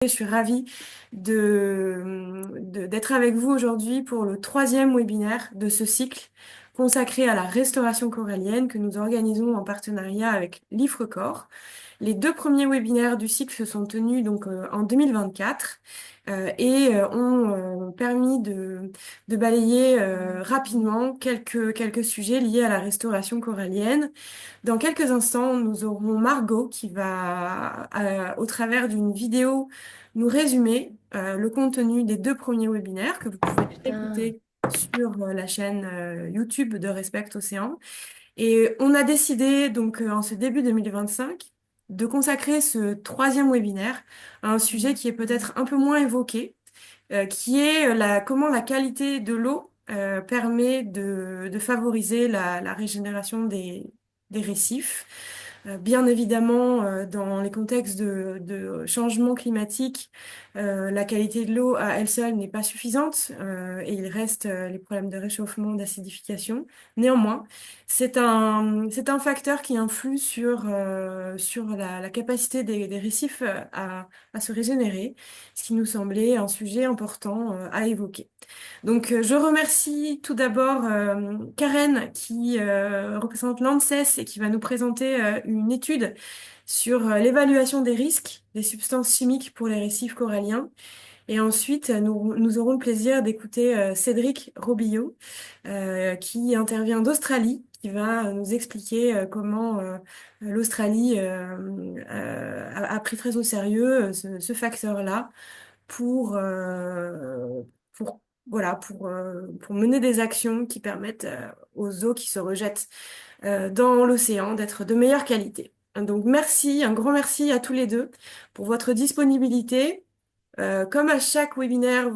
Je suis ravie d'être avec vous aujourd'hui pour le troisième webinaire de ce cycle consacré à la restauration corallienne que nous organisons en partenariat avec l'IFRECOR. Les deux premiers webinaires du cycle se sont tenus donc en 2024 et ont permis de balayer rapidement quelques sujets liés à la restauration corallienne. Dans quelques instants, nous aurons Margot qui va, au travers d'une vidéo, nous résumer le contenu des deux premiers webinaires que vous pouvez Ah, écouter sur la chaîne YouTube de Respect Océan. Et on a décidé, donc, en ce début 2025, de consacrer ce troisième webinaire à un sujet qui est peut-être un peu moins évoqué, qui est comment la qualité de l'eau permet de favoriser la régénération des récifs. Bien évidemment, dans les contextes de changement climatique, la qualité de l'eau à elle seule n'est pas suffisante et il reste les problèmes de réchauffement, d'acidification. Néanmoins, c'est un facteur qui influe sur la capacité des récifs à se régénérer, ce qui nous semblait un sujet important à évoquer. Donc, je remercie tout d'abord Karen qui représente l'ANSES et qui va nous présenter une étude sur l'évaluation des risques des substances chimiques pour les récifs coralliens. Et ensuite, nous aurons le plaisir d'écouter Cédric Robillot qui intervient d'Australie, qui va nous expliquer comment l'Australie a pris très au sérieux ce facteur-là pour, pour, voilà, pour mener des actions qui permettent aux eaux qui se rejettent dans l'océan d'être de meilleure qualité. Donc merci, un grand merci à tous les deux pour votre disponibilité. Comme à chaque webinaire,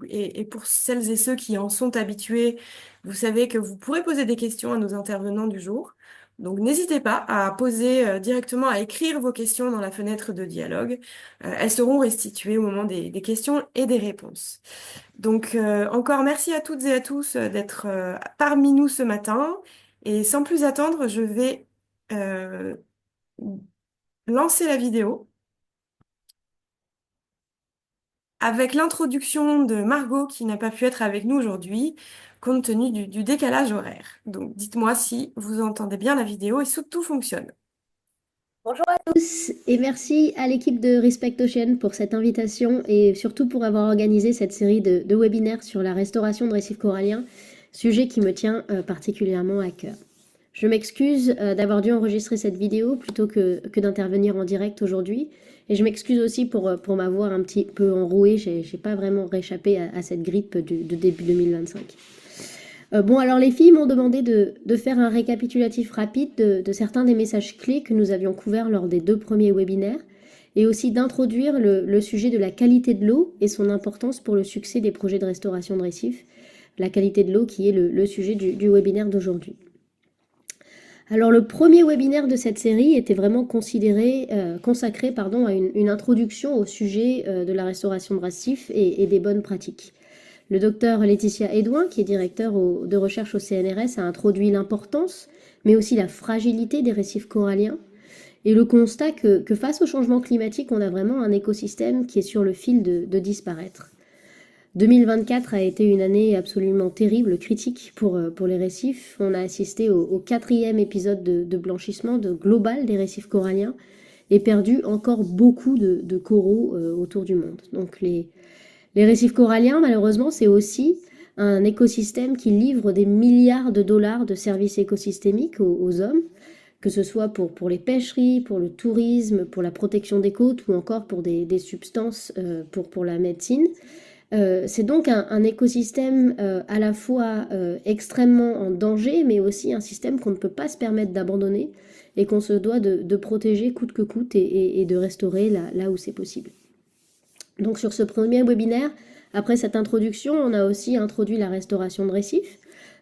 et pour celles et ceux qui en sont habitués, vous savez que vous pourrez poser des questions à nos intervenants du jour. Donc n'hésitez pas à poser directement, à écrire vos questions dans la fenêtre de dialogue. Elles seront restituées au moment des questions et des réponses. Donc encore merci à toutes et à tous d'être parmi nous ce matin. Et sans plus attendre, je vais euh, lancer la vidéo avec l'introduction de Margot qui n'a pas pu être avec nous aujourd'hui compte tenu du décalage horaire. Donc dites-moi si vous entendez bien la vidéo et si tout fonctionne. bonjour à tous et merci à l'équipe de Respect Ocean pour cette invitation et surtout pour avoir organisé cette série de webinaires sur la restauration de récifs coralliens, sujet qui me tient particulièrement à cœur. Je m'excuse d'avoir dû enregistrer cette vidéo plutôt que d'intervenir en direct aujourd'hui et je m'excuse aussi pour ma voix un petit peu enrouée, j'ai pas vraiment réchappé à cette grippe de début 2025. Bon, alors les filles m'ont demandé de faire un récapitulatif rapide de certains des messages clés que nous avions couverts lors des deux premiers webinaires et aussi d'introduire le sujet de la qualité de l'eau et son importance pour le succès des projets de restauration de récifs. La qualité de l'eau qui est le sujet du webinaire d'aujourd'hui. Alors le premier webinaire de cette série était vraiment consacré à une introduction au sujet de la restauration de récifs et des bonnes pratiques. Le docteur Laetitia Edouin, qui est directeur de recherche au CNRS, a introduit l'importance, mais aussi la fragilité des récifs coralliens et le constat que face au changement climatique, on a vraiment un écosystème qui est sur le fil de disparaître. 2024 a été une année absolument terrible, critique pour les récifs. On a assisté au quatrième épisode de blanchissement global des récifs coralliens et perdu encore beaucoup de coraux autour du monde. Donc les récifs coralliens, malheureusement, c'est aussi un écosystème qui livre des milliards de dollars de services écosystémiques aux hommes, que ce soit pour les pêcheries, pour le tourisme, pour la protection des côtes ou encore pour des substances pour la médecine. C'est donc un écosystème à la fois extrêmement en danger, mais aussi un système qu'on ne peut pas se permettre d'abandonner et qu'on se doit de protéger coûte que coûte et de restaurer là où c'est possible. Donc sur ce premier webinaire, après cette introduction, on a aussi introduit la restauration de récifs,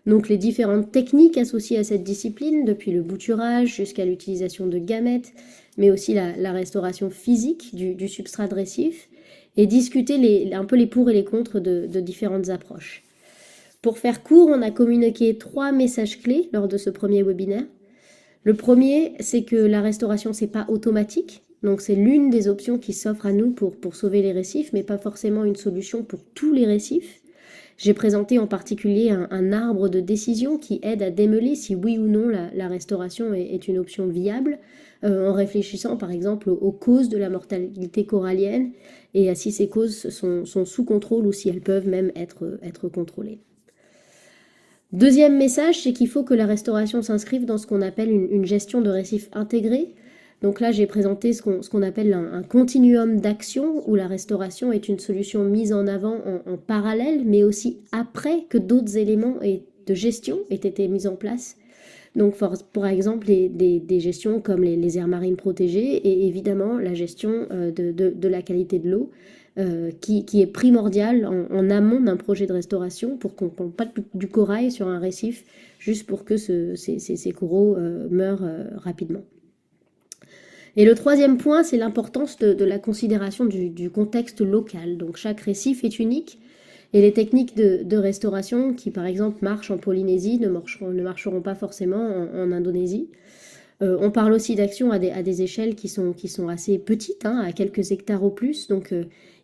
donc les différentes techniques associées à cette discipline, depuis le bouturage jusqu'à l'utilisation de gamètes, mais aussi la restauration physique du substrat de récif, et discuter un peu les pour et les contre de différentes approches. Pour faire court, on a communiqué 3 messages clés lors de ce premier webinaire. Le premier, c'est que la restauration, c'est pas automatique. Donc c'est l'une des options qui s'offre à nous pour sauver les récifs, mais pas forcément une solution pour tous les récifs. J'ai présenté en particulier un arbre de décision qui aide à démêler si oui ou non la restauration est une option viable, en réfléchissant par exemple aux causes de la mortalité corallienne et à si ces causes sont sous contrôle ou si elles peuvent même être contrôlées. Deuxième message, c'est qu'il faut que la restauration s'inscrive dans ce qu'on appelle une gestion de récifs intégrée. Donc là, j'ai présenté ce qu'on appelle un continuum d'action où la restauration est une solution mise en avant en parallèle, mais aussi après que d'autres éléments de gestion aient été mis en place. Donc, pour exemple, des gestions comme les aires marines protégées et évidemment la gestion de la qualité de l'eau qui est primordiale en amont d'un projet de restauration pour qu'on ne pompe pas du corail sur un récif juste pour que ces coraux meurent rapidement. Et le troisième point, c'est l'importance de la considération du contexte local. Donc chaque récif est unique et les techniques de restauration qui, par exemple, marchent en Polynésie ne marcheront pas forcément en Indonésie. On parle aussi d'actions à des échelles qui sont assez petites, hein, à quelques hectares au plus. Donc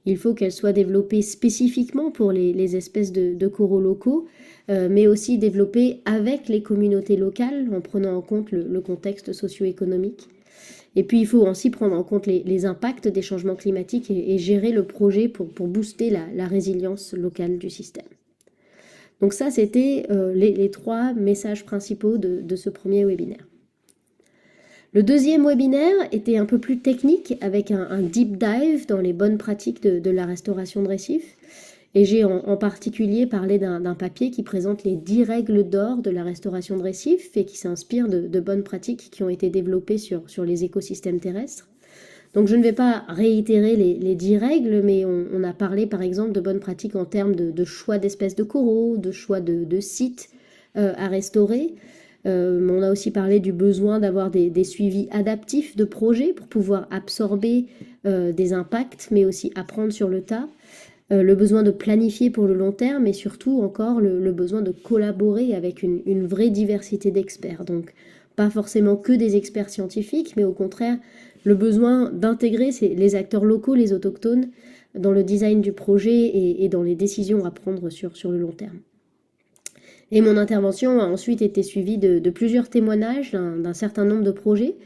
il faut qu'elles soient développées spécifiquement pour les espèces de coraux locaux, mais aussi développées avec les communautés locales en prenant en compte le contexte socio-économique. Et puis, il faut aussi prendre en compte les impacts des changements climatiques et gérer le projet pour booster la résilience locale du système. Donc ça, c'était les trois messages principaux de ce premier webinaire. Le deuxième webinaire était un peu plus technique avec un deep dive dans les bonnes pratiques de la restauration de récifs. Et j'ai en particulier parlé d'un papier qui présente les 10 règles d'or de la restauration de récifs et qui s'inspire de bonnes pratiques qui ont été développées sur les écosystèmes terrestres. Donc je ne vais pas réitérer les 10 règles, mais on a parlé par exemple de bonnes pratiques en termes de choix d'espèces de coraux, de choix de sites à restaurer. On a aussi parlé du besoin d'avoir des suivis adaptifs de projets pour pouvoir absorber des impacts, mais aussi apprendre sur le tas. Le besoin de planifier pour le long terme et surtout encore le besoin de collaborer avec une vraie diversité d'experts. Donc pas forcément que des experts scientifiques, mais au contraire le besoin d'intégrer les acteurs locaux, les autochtones, dans le design du projet et dans les décisions à prendre sur le long terme. Et mon intervention a ensuite été suivie de plusieurs témoignages d'un certain nombre de projets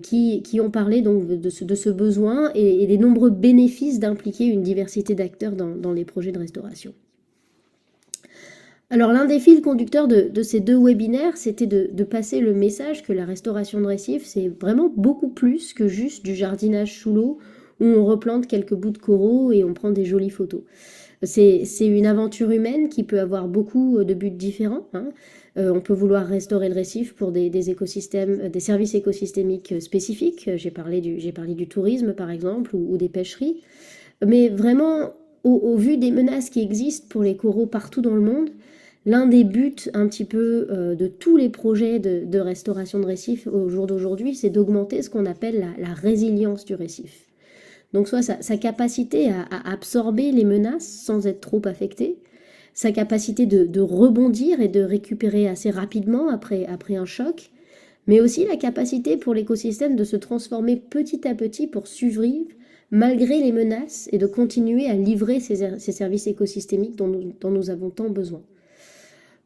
qui ont parlé donc de ce besoin et des nombreux bénéfices d'impliquer une diversité d'acteurs dans les projets de restauration. Alors l'un des fils conducteurs de ces deux webinaires, c'était de passer le message que la restauration de récifs, c'est vraiment beaucoup plus que juste du jardinage sous l'eau où on replante quelques bouts de coraux et on prend des jolies photos. C'est une aventure humaine qui peut avoir beaucoup de buts différents, hein. On peut vouloir restaurer le récif pour des écosystèmes, des services écosystémiques spécifiques. J'ai parlé du tourisme, par exemple, ou des pêcheries. Mais vraiment, au vu des menaces qui existent pour les coraux partout dans le monde, l'un des buts un petit peu de tous les projets de restauration de récifs au jour d'aujourd'hui, c'est d'augmenter ce qu'on appelle la résilience du récif. Donc soit sa capacité à absorber les menaces sans être trop affecté, sa capacité de rebondir et de récupérer assez rapidement après un choc, mais aussi la capacité pour l'écosystème de se transformer petit à petit pour survivre malgré les menaces et de continuer à livrer ces services écosystémiques dont nous avons tant besoin.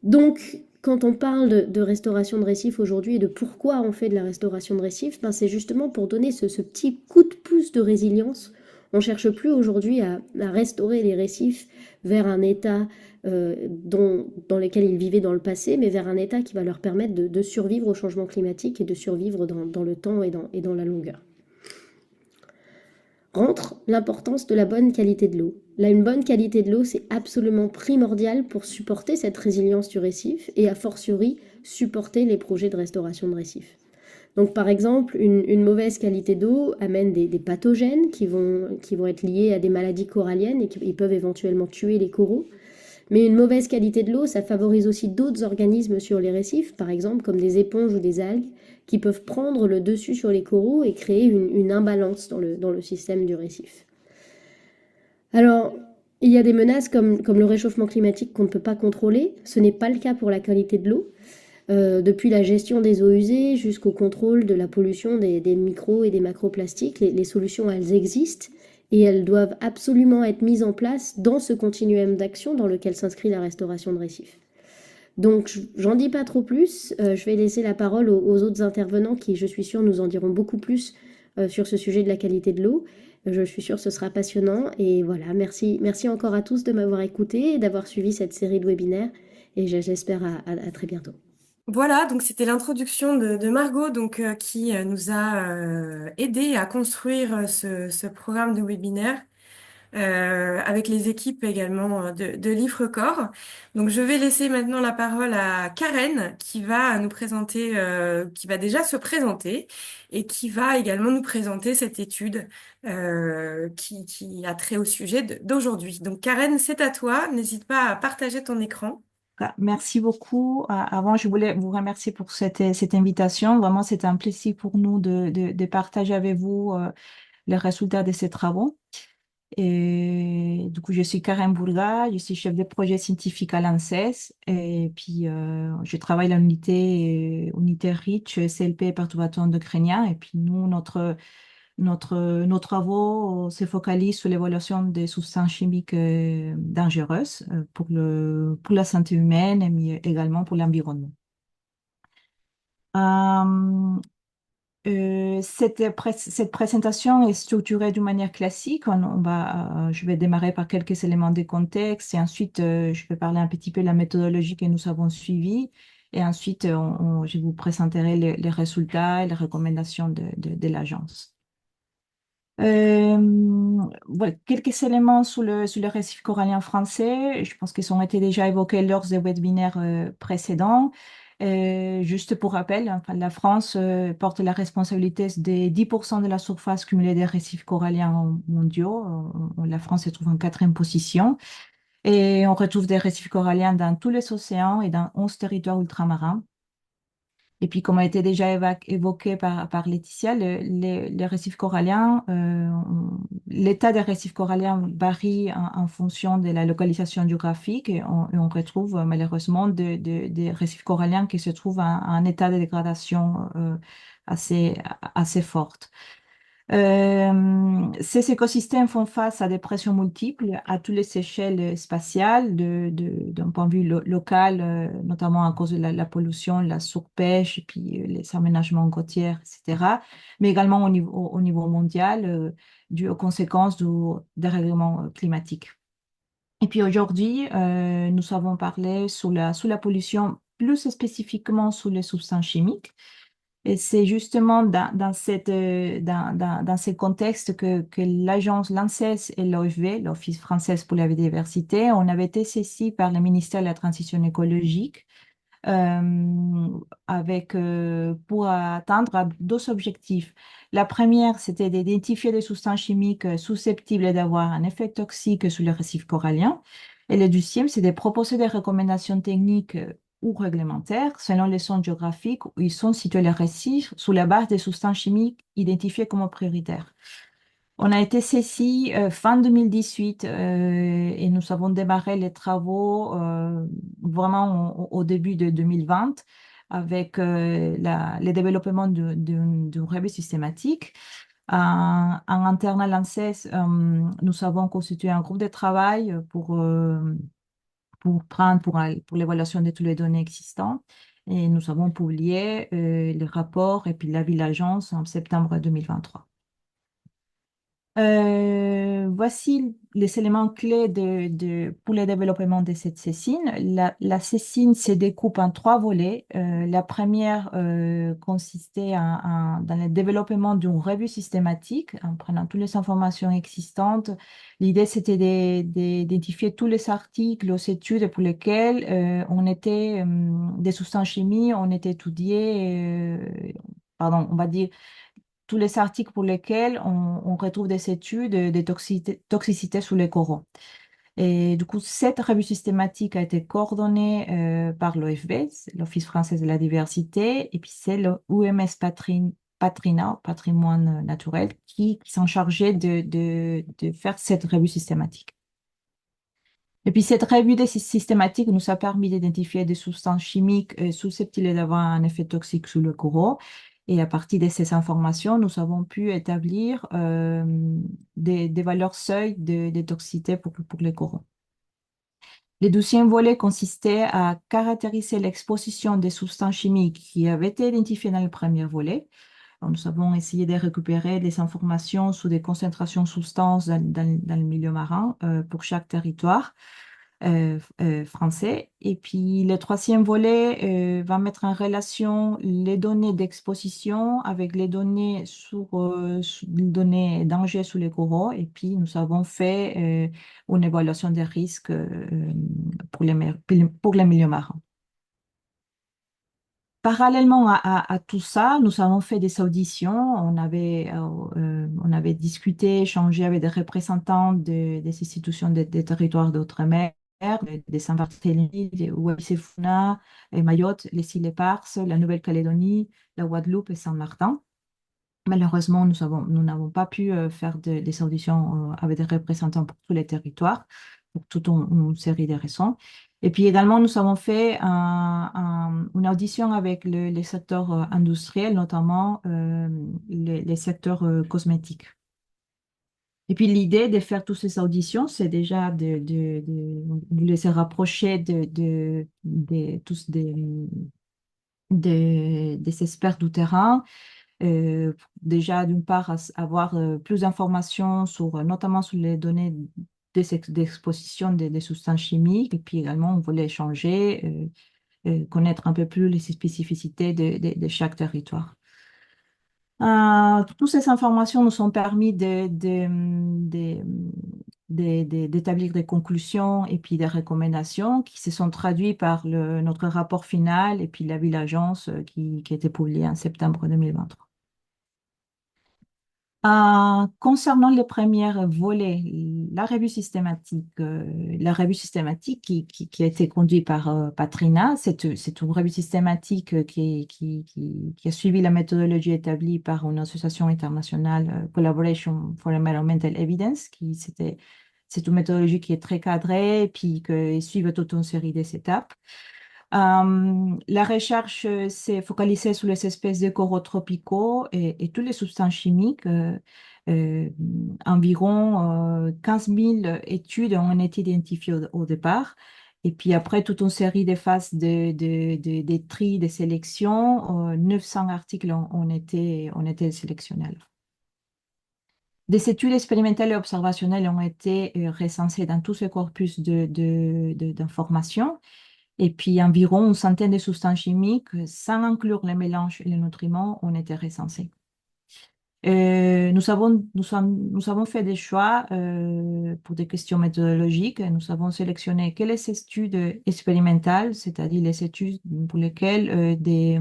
Donc, quand on parle de restauration de récifs aujourd'hui et de pourquoi on fait de la restauration de récifs, ben c'est justement pour donner ce petit coup de pouce de résilience. On ne cherche plus aujourd'hui à restaurer les récifs vers un état dans lequel ils vivaient dans le passé, mais vers un état qui va leur permettre de survivre au changement climatique et de survivre dans le temps et dans la longueur. Rentre l'importance de la bonne qualité de l'eau. Là, une bonne qualité de l'eau, c'est absolument primordial pour supporter cette résilience du récif et a fortiori supporter les projets de restauration de récifs. Donc par exemple, une mauvaise qualité d'eau amène des pathogènes qui vont être liés à des maladies coralliennes et qui peuvent éventuellement tuer les coraux. Mais une mauvaise qualité de l'eau, ça favorise aussi d'autres organismes sur les récifs, par exemple comme des éponges ou des algues, qui peuvent prendre le dessus sur les coraux et créer une imbalance dans le système du récif. Alors, il y a des menaces comme le réchauffement climatique qu'on ne peut pas contrôler. Ce n'est pas le cas pour la qualité de l'eau. depuis la gestion des eaux usées jusqu'au contrôle de la pollution des micros et des macroplastiques. Les solutions, elles existent et elles doivent absolument être mises en place dans ce continuum d'action dans lequel s'inscrit la restauration de récifs. Donc, j'en dis pas trop plus. Je vais laisser la parole aux autres intervenants qui, je suis sûre, nous en diront beaucoup plus sur ce sujet de la qualité de l'eau. Je suis sûre que ce sera passionnant. Et voilà, merci encore à tous de m'avoir écouté et d'avoir suivi cette série de webinaires. Et j'espère à très bientôt. Voilà, donc c'était l'introduction de Margot, donc qui nous a aidé à construire ce programme de webinaire avec les équipes également de l'IFRECOR. Donc je vais laisser maintenant la parole à Karen qui va nous présenter, qui va déjà se présenter et qui va également nous présenter cette étude qui a trait au sujet d'aujourd'hui. Donc Karen, c'est à toi. N'hésite pas à partager ton écran. Merci beaucoup. Avant, je voulais vous remercier pour cette invitation. Vraiment, c'est un plaisir pour nous de partager avec vous les résultats de ces travaux. Et du coup, je suis Karen Bourga, je suis chef de projet scientifique à l'ANSES. Et puis, je travaille à l'unité REACH, CLP et perturbateurs endocriniens. Et puis, nous, nos travaux se focalisent sur l'évaluation des substances chimiques dangereuses pour la santé humaine, mais également pour l'environnement. Euh, cette présentation est structurée d'une manière classique. Je vais démarrer par quelques éléments de contexte et ensuite je vais parler un petit peu de la méthodologie que nous avons suivie. Et ensuite, je vous présenterai les résultats et les recommandations de l'agence. Voilà, quelques éléments sur le récif corallien français. Je pense qu'ils ont été déjà évoqués lors des webinaires précédents. Juste pour rappel, enfin, la France porte la responsabilité des 10% de la surface cumulée des récifs coralliens mondiaux. La France se trouve en quatrième position. Et on retrouve des récifs coralliens dans tous les océans et dans 11 territoires ultramarins. Et puis, comme a été déjà évoqué par Laetitia, les récifs coralliens, l'état des récifs coralliens varie en fonction de la localisation géographique et on retrouve malheureusement des récifs coralliens qui se trouvent en état de dégradation assez, assez forte. Ces écosystèmes font face à des pressions multiples à toutes les échelles spatiales, d'un point de vue local, notamment à cause de la pollution, la surpêche, et puis les aménagements côtiers, etc., mais également au niveau mondial, dû aux conséquences du dérèglement climatique. Et puis aujourd'hui, nous avons parlé sous la pollution, plus spécifiquement sous les substances chimiques. Et c'est justement dans ces contextes que l'agence l'ANSES et l'OFB, l'Office français pour la biodiversité, on avait été saisis par le ministère de la Transition écologique pour atteindre deux objectifs. La première, c'était d'identifier des substances chimiques susceptibles d'avoir un effet toxique sur les récifs coralliens. Et le deuxième, c'est de proposer des recommandations techniques ou réglementaires selon les zones géographiques où ils sont situés les récifs sous la base des substances chimiques identifiées comme prioritaires. On a été saisis fin 2018 et nous avons démarré les travaux vraiment au début de 2020 avec le développement d'une revue systématique. En interne à l'ANSES, nous avons constitué un groupe de travail pour l'évaluation de toutes les données existantes. Et nous avons publié le rapport et puis l'avis de l'agence en septembre 2023. Voici les éléments clés pour le développement de cette cécine. La cécine se découpe en trois volets. La première consistait dans le développement d'une revue systématique en prenant toutes les informations existantes. L'idée, c'était d'identifier tous les articles aux études pour lesquels des substances chimiques ont été étudiées, pardon, on va dire tous les articles pour lesquels on retrouve des études de toxicité sur les coraux. Et du coup, cette revue systématique a été coordonnée par l'OFB, l'Office français de la diversité, et puis c'est le UMS Patrina, Patrimoine naturel, qui s'en chargeait de faire cette revue systématique. Et puis cette revue des systématiques nous a permis d'identifier des substances chimiques susceptibles d'avoir un effet toxique sur le coraux. Et à partir de ces informations, nous avons pu établir des valeurs seuil de toxicité pour les coraux. Le deuxième volet consistait à caractériser l'exposition des substances chimiques qui avaient été identifiées dans le premier volet. Alors, nous avons essayé de récupérer des informations sur des concentrations de substances dans le milieu marin pour chaque territoire français. Et puis le troisième volet va mettre en relation les données d'exposition avec les données les données dangers sur les coraux. Et puis nous avons fait une évaluation des risques pour les milieux marins. Parallèlement à tout ça, nous avons fait des auditions. On avait discuté, échangé avec des représentants des institutions des territoires d'outre-mer, des Saint-Barthélemy, des Wallis-et-Futuna, et Mayotte, les îles Éparses, la Nouvelle-Calédonie, la Guadeloupe et Saint-Martin. Malheureusement, nous n'avons pas pu faire des auditions avec des représentants pour tous les territoires, pour toute une série de raisons. Et puis également, nous avons fait une audition avec les secteurs industriels, notamment les secteurs cosmétiques. Et puis l'idée de faire toutes ces auditions, c'est déjà de les rapprocher tous des experts du terrain, déjà d'une part avoir plus d'informations sur notamment sur les données d'exposition des substances chimiques et puis également on voulait échanger, connaître un peu plus les spécificités de chaque territoire. Toutes ces informations nous ont permis d'établir des conclusions et puis des recommandations qui se sont traduites par notre rapport final et puis l'avis de l'agence qui a été publié en septembre 2023. Concernant les premiers volets, la revue systématique qui a été conduite par Patrina, c'est une revue systématique qui a suivi la méthodologie établie par une association internationale, Collaboration for Environmental Evidence, c'est une méthodologie qui est très cadrée et puis qui suit toute une série d'étapes. La recherche s'est focalisée sur les espèces de coraux tropicaux et toutes les substances chimiques. Environ 15 000 études ont été identifiées au départ. Et puis après toute une série de phases de tri, de sélection, 900 articles ont été sélectionnés. Des études expérimentales et observationnelles ont été recensées dans tout ce corpus d'informations. Et puis environ une centaine de substances chimiques, sans inclure les mélanges et les nutriments, ont été recensés. Nous avons fait des choix pour des questions méthodologiques. Nous avons sélectionné que les études expérimentales, c'est-à-dire les études pour lesquelles des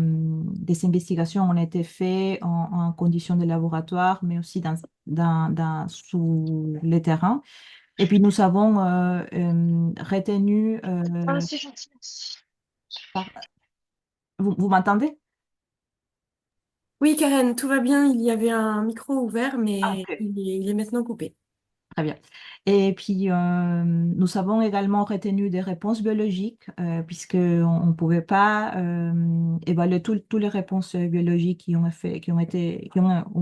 investigations ont été faites en conditions de laboratoire, mais aussi sous les terrains. Et puis nous avons retenu... Ah, c'est gentil, merci. Vous m'entendez? Oui, Karen, tout va bien. Il y avait un micro ouvert, Ah, mais ok. il est maintenant coupé. Très bien. Et puis, nous avons également retenu des réponses biologiques, puisqu'on ne pouvait pas évaluer toutes les réponses biologiques ont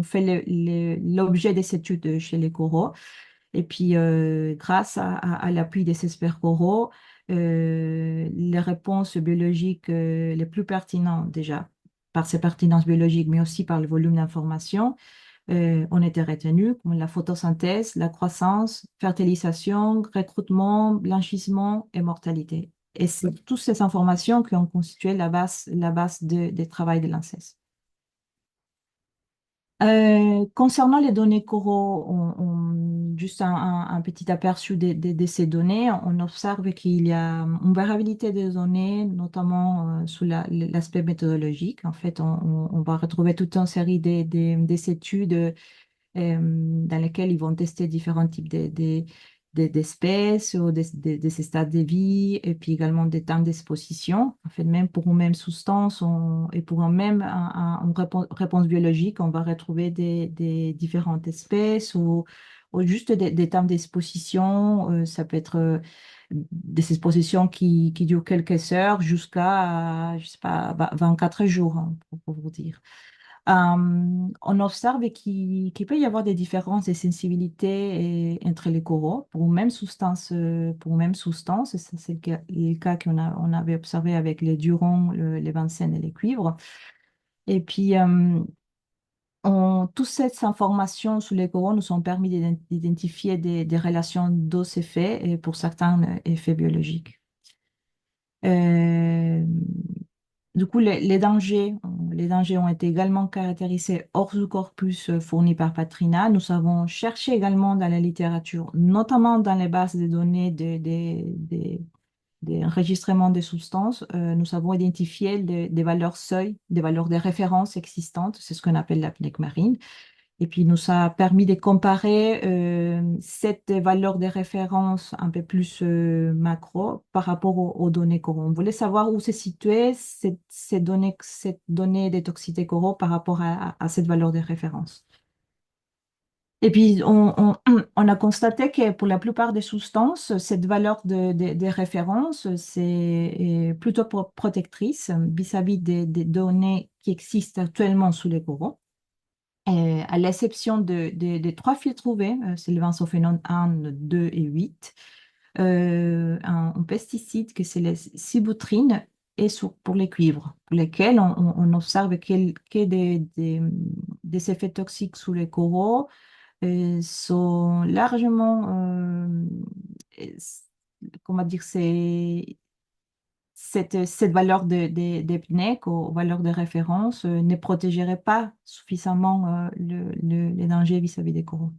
fait l'objet des études chez les coraux. Et puis, grâce à l'appui des experts coraux, les réponses biologiques les plus pertinentes déjà, par ses pertinences biologiques, mais aussi par le volume d'informations, ont été retenues, comme la photosynthèse, la croissance, fertilisation, recrutement, blanchissement et mortalité. Et c'est toutes ces informations qui ont constitué la base des travaux de l'ANSES. Concernant les données coraux, juste un petit aperçu de ces données, on observe qu'il y a une variabilité des données, notamment sous l'aspect méthodologique. En fait, on va retrouver toute une série des études dans lesquelles ils vont tester différents types d'espèces ou des stades de vie et puis également des temps d'exposition. En fait, même pour une même substance et pour une réponse biologique, on va retrouver des différentes espèces ou ou juste des temps d'exposition. Ça peut être des expositions qui durent quelques heures jusqu'à, je sais pas, 24 jours, hein, pour vous dire. On observe qu'il peut y avoir des différences de sensibilité entre les coraux pour même substance. Ça, c'est le cas on avait observé avec les durons, les vincennes et les cuivres. Et puis, toutes ces informations sur les coraux nous ont permis d'identifier des relations dose-effet et pour certains effets biologiques. Euh, du coup, les dangers ont été également caractérisés hors du corpus fourni par Patrina. Nous avons cherché également dans la littérature, notamment dans les bases de données des enregistrements des substances. Nous avons identifié des valeurs seuil, des valeurs de référence existantes. C'est ce qu'on appelle la PNEC marine. Et puis, nous a permis de comparer cette valeur de référence un peu plus macro par rapport aux données coraux. On voulait savoir où se situait cette donnée de toxicité coraux par rapport à cette valeur de référence. Et puis, on a constaté que pour la plupart des substances, cette valeur de référence, c'est plutôt protectrice vis-à-vis des données qui existent actuellement sous les coraux. À l'exception des trois filtres trouvés, c'est le benzophénone 1, 2 et 8, un pesticide que c'est la sibutryne et pour les cuivres, pour lesquels on observe que des effets toxiques sous les coraux sont largement, euh, comment dire, cette valeur des PNEC ou valeur de référence ne protégerait pas suffisamment les dangers vis-à-vis des coraux.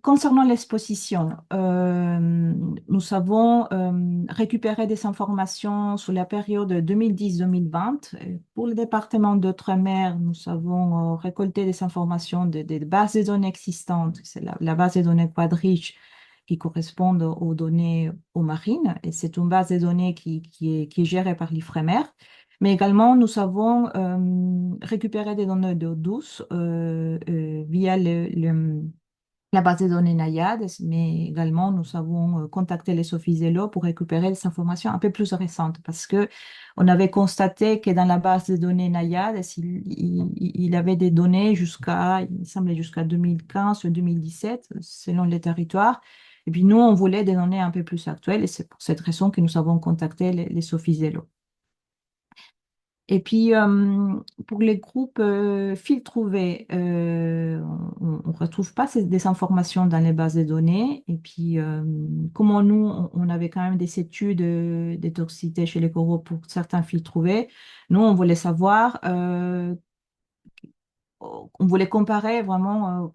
Concernant l'exposition, nous avons récupéré des informations sur la période 2010-2020. Pour le département d'Outre-mer, nous avons récolté des informations des bases de données existantes. C'est la base de données Quadrich qui correspondent aux données aux marines. Et c'est une base de données qui est gérée par l'Ifremer. Mais également, nous avons récupéré des données d'eau douce via la base de données NAIAD, mais également nous avons contacté les Sofisello pour récupérer des informations un peu plus récentes parce que on avait constaté que dans la base de données NAIAD, il avait des données il semblait jusqu'à 2015 ou 2017, selon les territoires. Et puis nous, on voulait des données un peu plus actuelles et c'est pour cette raison que nous avons contacté les Sofisello. Et puis, pour les groupes fils trouvés, on ne retrouve pas des informations dans les bases de données. Et puis, comment nous, on avait quand même des études de toxicité chez les coraux pour certains fils trouvés, nous, on voulait savoir on voulait comparer vraiment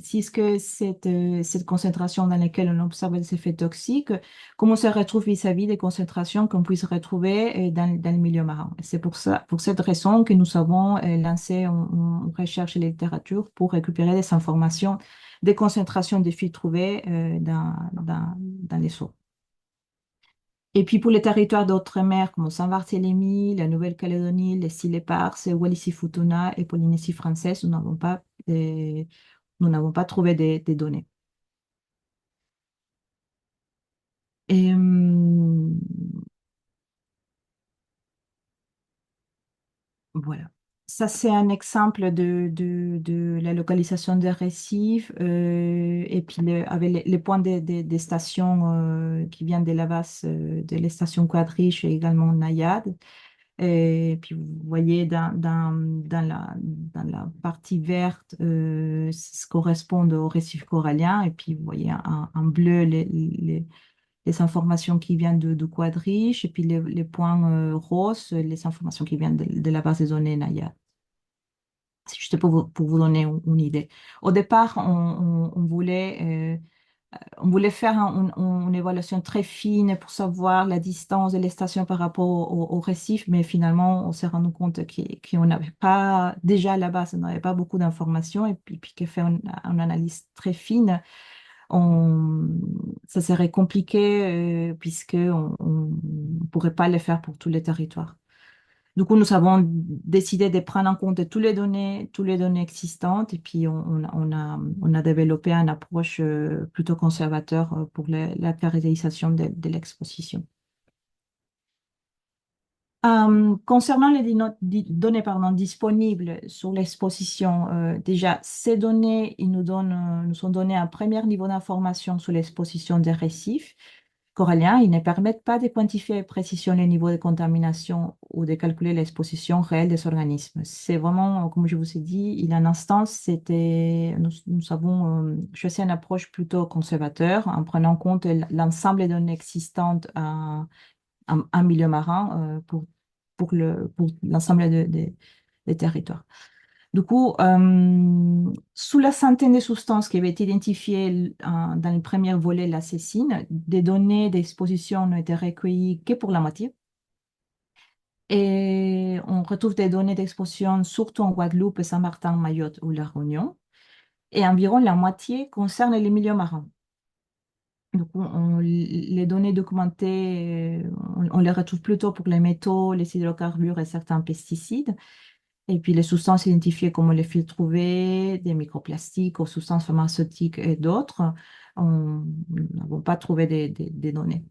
si est-ce que cette concentration dans laquelle on observe des effets toxiques, comment ça se retrouve vis-à-vis des concentrations qu'on puisse retrouver dans le milieu marin. C'est pour cette raison que nous avons lancé une recherche et littérature pour récupérer des informations des concentrations des filles trouvées dans les eaux. Et puis pour les territoires d'outre-mer comme Saint-Barthélemy, la Nouvelle-Calédonie, les îles Éparses, Wallis-et-Futuna et Polynésie française, nous n'avons pas trouvé des données. Et, voilà. Ça, c'est un exemple de la localisation des récifs et puis avec les points des stations qui viennent de la base de les stations Quadriche et également Nayade. Et puis, vous voyez dans la partie verte, ce correspond au récif corallien. Et puis, vous voyez en bleu les informations qui viennent de Quadriche. Et puis, les points roses, les informations qui viennent de la base des données Naya. C'est juste pour vous donner une idée. Au départ, on voulait faire une évaluation très fine pour savoir la distance de les stations par rapport au récif, mais finalement, on s'est rendu compte qu'on n'avait pas, déjà à la base, on n'avait pas beaucoup d'informations, et puis qu'il fait une analyse très fine, ça serait compliqué puisqu'on ne pourrait pas le faire pour tous les territoires. Du coup, nous avons décidé de prendre en compte toutes les données existantes et puis on a développé une approche plutôt conservateur pour la caractérisation de l'exposition. Concernant les données pardon, disponibles sur l'exposition, déjà, ces données, nous sont données un premier niveau d'information sur l'exposition des récifs coralliens. Ils ne permettent pas de quantifier avec précision les niveaux de contamination ou de calculer l'exposition réelle des organismes. C'est vraiment, comme je vous ai dit, il y a un instant, nous avons choisi une approche plutôt conservateur en prenant en compte l'ensemble des données existantes un milieu marin pour l'ensemble des territoires. Du coup, sous la centaine de substances qui avaient été identifiées dans le premier volet, la cécine, des données d'exposition n'ont été recueillies que pour la moitié. Et on retrouve des données d'exposition surtout en Guadeloupe, Saint-Martin, Mayotte ou La Réunion. Et environ la moitié concerne les milieux marins. Donc, les données documentées, on les retrouve plutôt pour les métaux, les hydrocarbures et certains pesticides. Et puis les substances identifiées comme les filtres UV, des microplastiques aux substances pharmaceutiques et d'autres, on n'avons pas trouvé des données.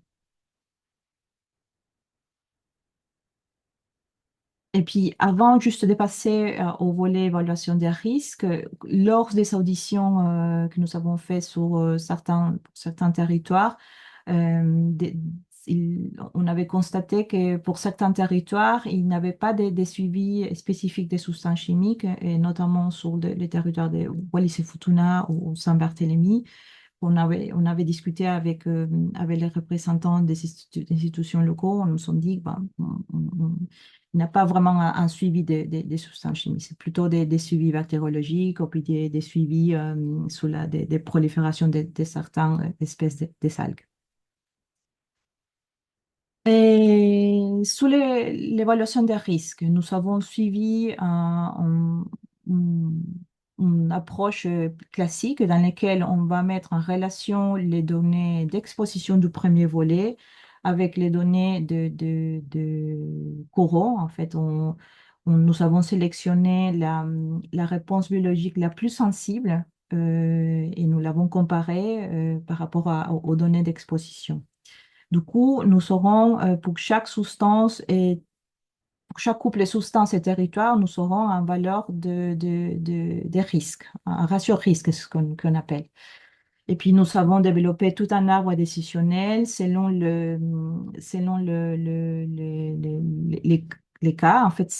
Et puis, avant juste de passer au volet évaluation des risques, lors des auditions que nous avons faites sur certains territoires, des- on avait constaté que pour certains territoires, il n'y avait pas de suivi spécifique des substances chimiques, et notamment sur les territoires de Wallis et Futuna ou Saint-Barthélemy. On avait discuté avec les représentants des institutions locaux. On nous a dit il n'y a pas vraiment un suivi des substances chimiques. C'est plutôt des suivis bactériologiques ou puis des suivis sur des proliférations de certaines espèces des algues. Et sous l'évaluation des risques, nous avons suivi une approche classique dans laquelle on va mettre en relation les données d'exposition du premier volet avec les données de coraux. En fait, nous avons sélectionné la réponse biologique la plus sensible et nous l'avons comparée par rapport aux données d'exposition. Du coup, nous aurons pour chaque substance et pour chaque couple de substances et territoire, nous aurons une valeur de risque, un ratio risque, c'est ce qu'on appelle. Et puis, nous avons développé tout un arbre décisionnel selon les cas. En fait,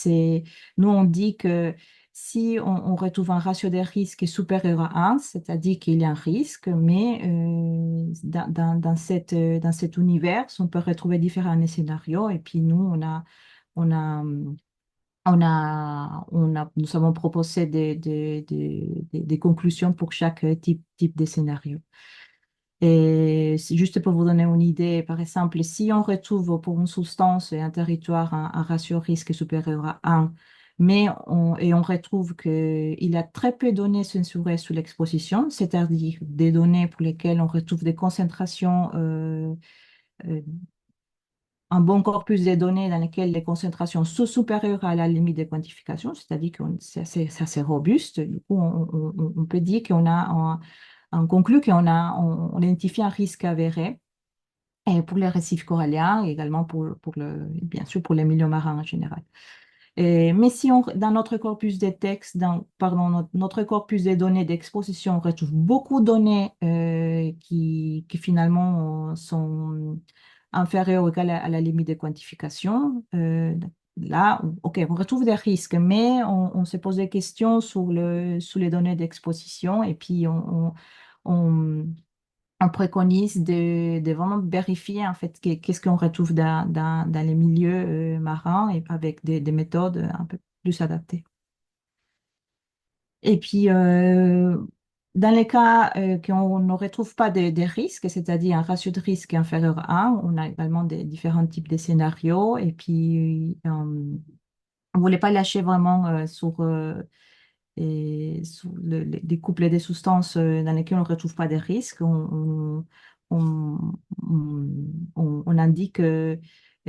nous, on dit que si on retrouve un ratio des risques supérieur à 1, c'est-à-dire qu'il y a un risque, mais dans cet univers, on peut retrouver différents scénarios. Et puis, nous, on a, nous avons proposé des conclusions pour chaque type de scénario. Et c'est juste pour vous donner une idée, par exemple, si on retrouve pour une substance et un territoire un ratio risque supérieur à 1, et on retrouve qu'il y a très peu de données censurées sous l'exposition, c'est-à-dire des données pour lesquelles on retrouve des concentrations euh, un bon corpus de données dans lequel les concentrations sont supérieures à la limite de quantification, c'est-à-dire que c'est assez robuste. Du coup, on peut dire on conclut on identifie un risque avéré et pour les récifs coralliens et également bien sûr pour les milieux marins en général. Mais si dans notre corpus de textes, pardon, notre corpus de données d'exposition, on retrouve beaucoup de données qui finalement sont inférieures ou égales à la limite de quantification. Là, OK, on retrouve des risques, mais on se pose des questions sur les données d'exposition et puis on- on préconise de vraiment vérifier en fait qu'est-ce qu'on retrouve dans les milieux marins et avec des méthodes un peu plus adaptées. Et puis, dans les cas qu'on ne retrouve pas de risques, c'est-à-dire un ratio de risque inférieur à 1, on a également des différents types de scénarios. Et puis, on ne voulait pas lâcher vraiment sur des couples et des substances dans lesquelles on ne retrouve pas de risques, on indique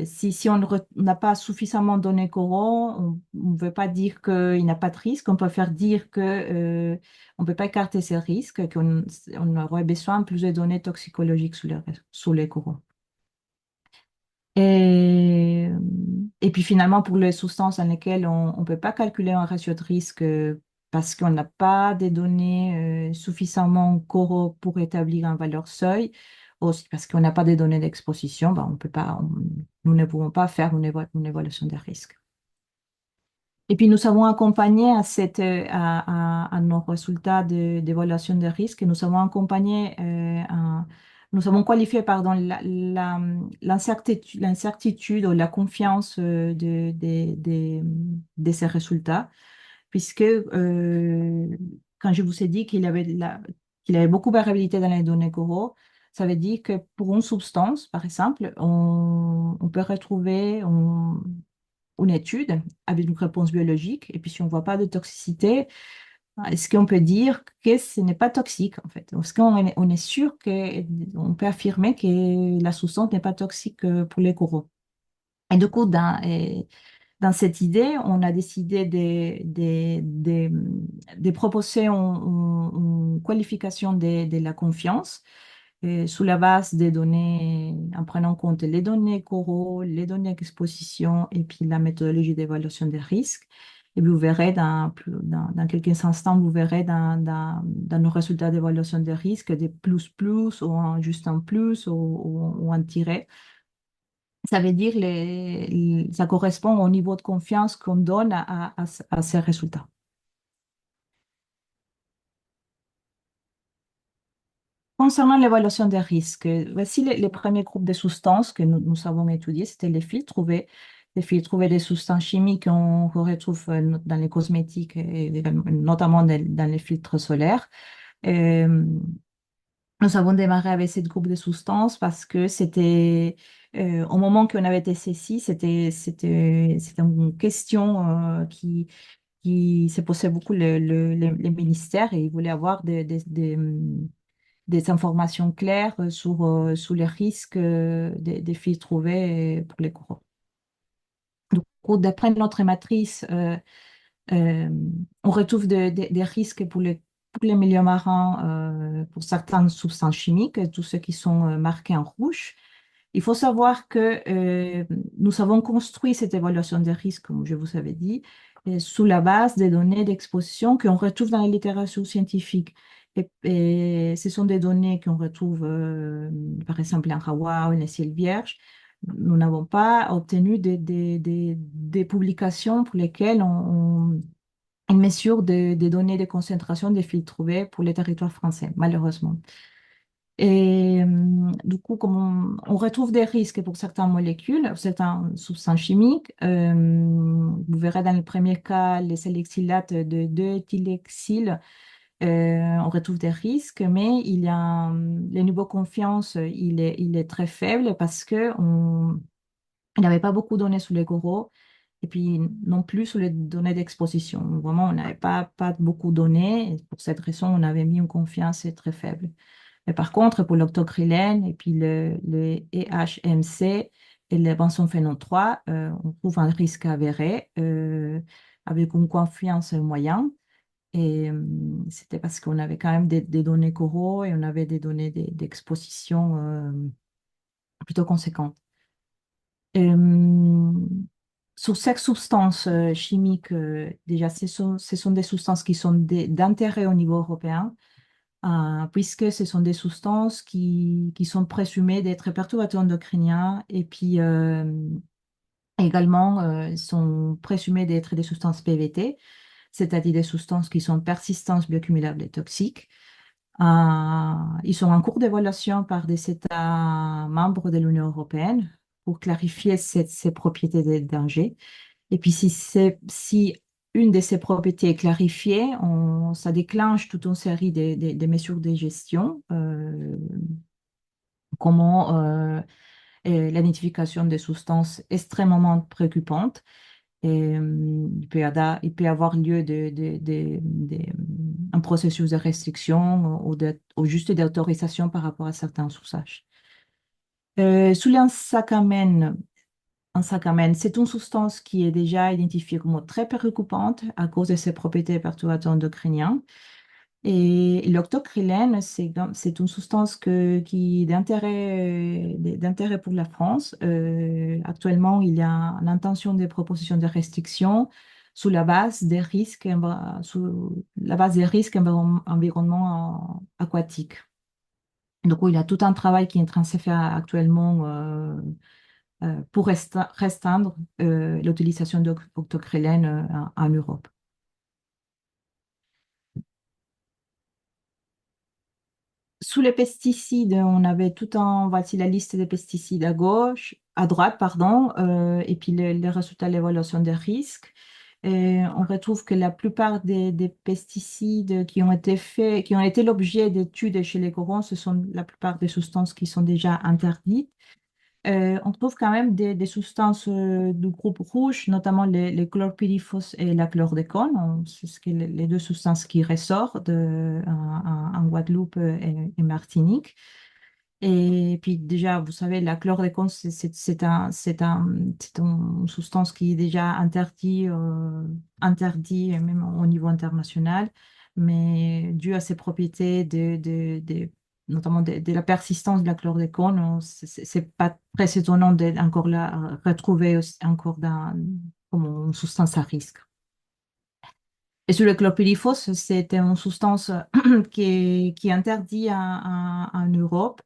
Si on n'a pas suffisamment de données coraux, on ne veut pas dire qu'il n'y a pas de risque, on peut faire dire que, on ne peut pas écarter ces risques, qu'on aurait besoin de plus de données toxicologiques sur les coraux. Et, et puis finalement, pour les substances dans lesquelles on ne peut pas calculer un ratio de risque parce qu'on n'a pas des données suffisamment coraux pour établir un valeur seuil, aussi parce qu'on n'a pas des données d'exposition, ben on peut pas, nous ne pouvons pas faire une évaluation des risques. Et puis nous avons accompagné à nos résultats d'évaluation des risques, nous avons accompagné, nous avons qualifié pardon, l'incertitude ou la confiance de ces résultats, puisque quand je vous ai dit qu'il avait beaucoup de variabilité dans les données coraux, ça veut dire que pour une substance, par exemple, on peut retrouver une étude avec une réponse biologique, et puis si on ne voit pas de toxicité, est-ce qu'on peut dire que ce n'est pas toxique en fait? Est-ce qu'on est sûr qu'on peut affirmer que la substance n'est pas toxique pour les coraux? Et du coup, dans cette idée, on a décidé de proposer une qualification de la confiance sous la base des données, en prenant en compte les données coraux, les données d'exposition et puis la méthodologie d'évaluation des risques. Et vous verrez dans quelques instants, vous verrez dans nos résultats d'évaluation des risques des plus ou juste un plus ou un tiret. Ça veut dire ça correspond au niveau de confiance qu'on donne à ces résultats. Concernant l'évaluation des risques, voici les premiers groupes de substances que nous avons étudiés. C'était les filtres trouvés des substances chimiques qu'on retrouve dans les cosmétiques et notamment dans les filtres solaires. Euh, Nous avons démarré avec ce groupe de substances parce que c'était, au moment qu'on avait été saisis, c'était une question qui se posait beaucoup les ministères et ils voulaient avoir des informations claires sur les risques des filles trouvées pour les coraux. Donc, d'après notre matrice, euh, on retrouve des risques pour les milieux marins, pour certaines substances chimiques, tous ceux qui sont marqués en rouge. Il faut savoir que nous avons construit cette évaluation des risques, comme je vous avais dit, sous la base des données d'exposition qu'on retrouve dans la littérature scientifique. Et ce sont des données qu'on retrouve, par exemple, en Hawaï ou dans les ciels vierges. Nous n'avons pas obtenu des publications pour lesquelles on une mesure des données de concentration des filtres trouvés pour les territoires français, malheureusement. Et du coup, comme on retrouve des risques pour certaines molécules, certaines substances chimiques, vous verrez dans le premier cas, les salicylates de 2-éthylhexyl, on retrouve des risques, mais le niveau de confiance, il est très faible parce il n'y avait pas beaucoup de données sur les coraux et puis non plus sur les données d'exposition. Vraiment, on n'avait pas beaucoup de données. Et pour cette raison, on avait mis une confiance très faible. Mais par contre, pour l'octocrylène et puis le EHMC et le benzophénone 3, on trouve un risque avéré avec une confiance moyenne. Et c'était parce qu'on avait quand même des données coraux et on avait des données d'exposition plutôt conséquentes. Euh, Sur ces substances chimiques, déjà, ce sont des substances qui sont d'intérêt au niveau européen, puisque ce sont des substances qui sont présumées d'être perturbateurs endocriniens et puis également sont présumées d'être des substances PVT, c'est-à-dire des substances qui sont persistantes, bioaccumulables et toxiques. Ils sont en cours d'évaluation par des États membres de l'Union européenne pour clarifier ces propriétés de danger. Et puis, si une de ces propriétés est clarifiée, ça déclenche toute une série de mesures de gestion, comment l'identification des substances extrêmement préoccupantes. Et, il peut y avoir lieu un processus de restriction ou juste d'autorisation par rapport à certains usages. Sous l'ensacamène, en sacamène. C'est une substance qui est déjà identifiée comme très préoccupante à cause de ses propriétés perturbatrices endocriniennes. Et l'octocrylène, c'est une substance qui est d'intérêt pour la France. Actuellement, il y a une intention de proposition de restrictions sous la base des risques, environnement aquatiques. Donc, il y a tout un travail qui est en train de se faire actuellement pour restreindre l'utilisation d'octocrylène en Europe. Sous les pesticides, on avait voici la liste des pesticides à droite, pardon, et puis les résultats de l'évaluation des risques. Et on retrouve que la plupart des pesticides qui ont été l'objet d'études chez les corons, ce sont la plupart des substances qui sont déjà interdites. On trouve quand même des substances du groupe rouge, notamment les chlorpyrifos et la chlordécone. C'est les deux substances qui ressortent en Guadeloupe et Martinique. Et puis déjà, vous savez, la chlordécone, c'est une substance qui est déjà interdit même au niveau international, mais dû à ses propriétés notamment de la persistance de la chlordécone, c'est pas très étonnant d'être encore là, retrouver encore comme une substance à risque. Et sur le chlorpyrifos, c'est une substance qui est interdite en Europe.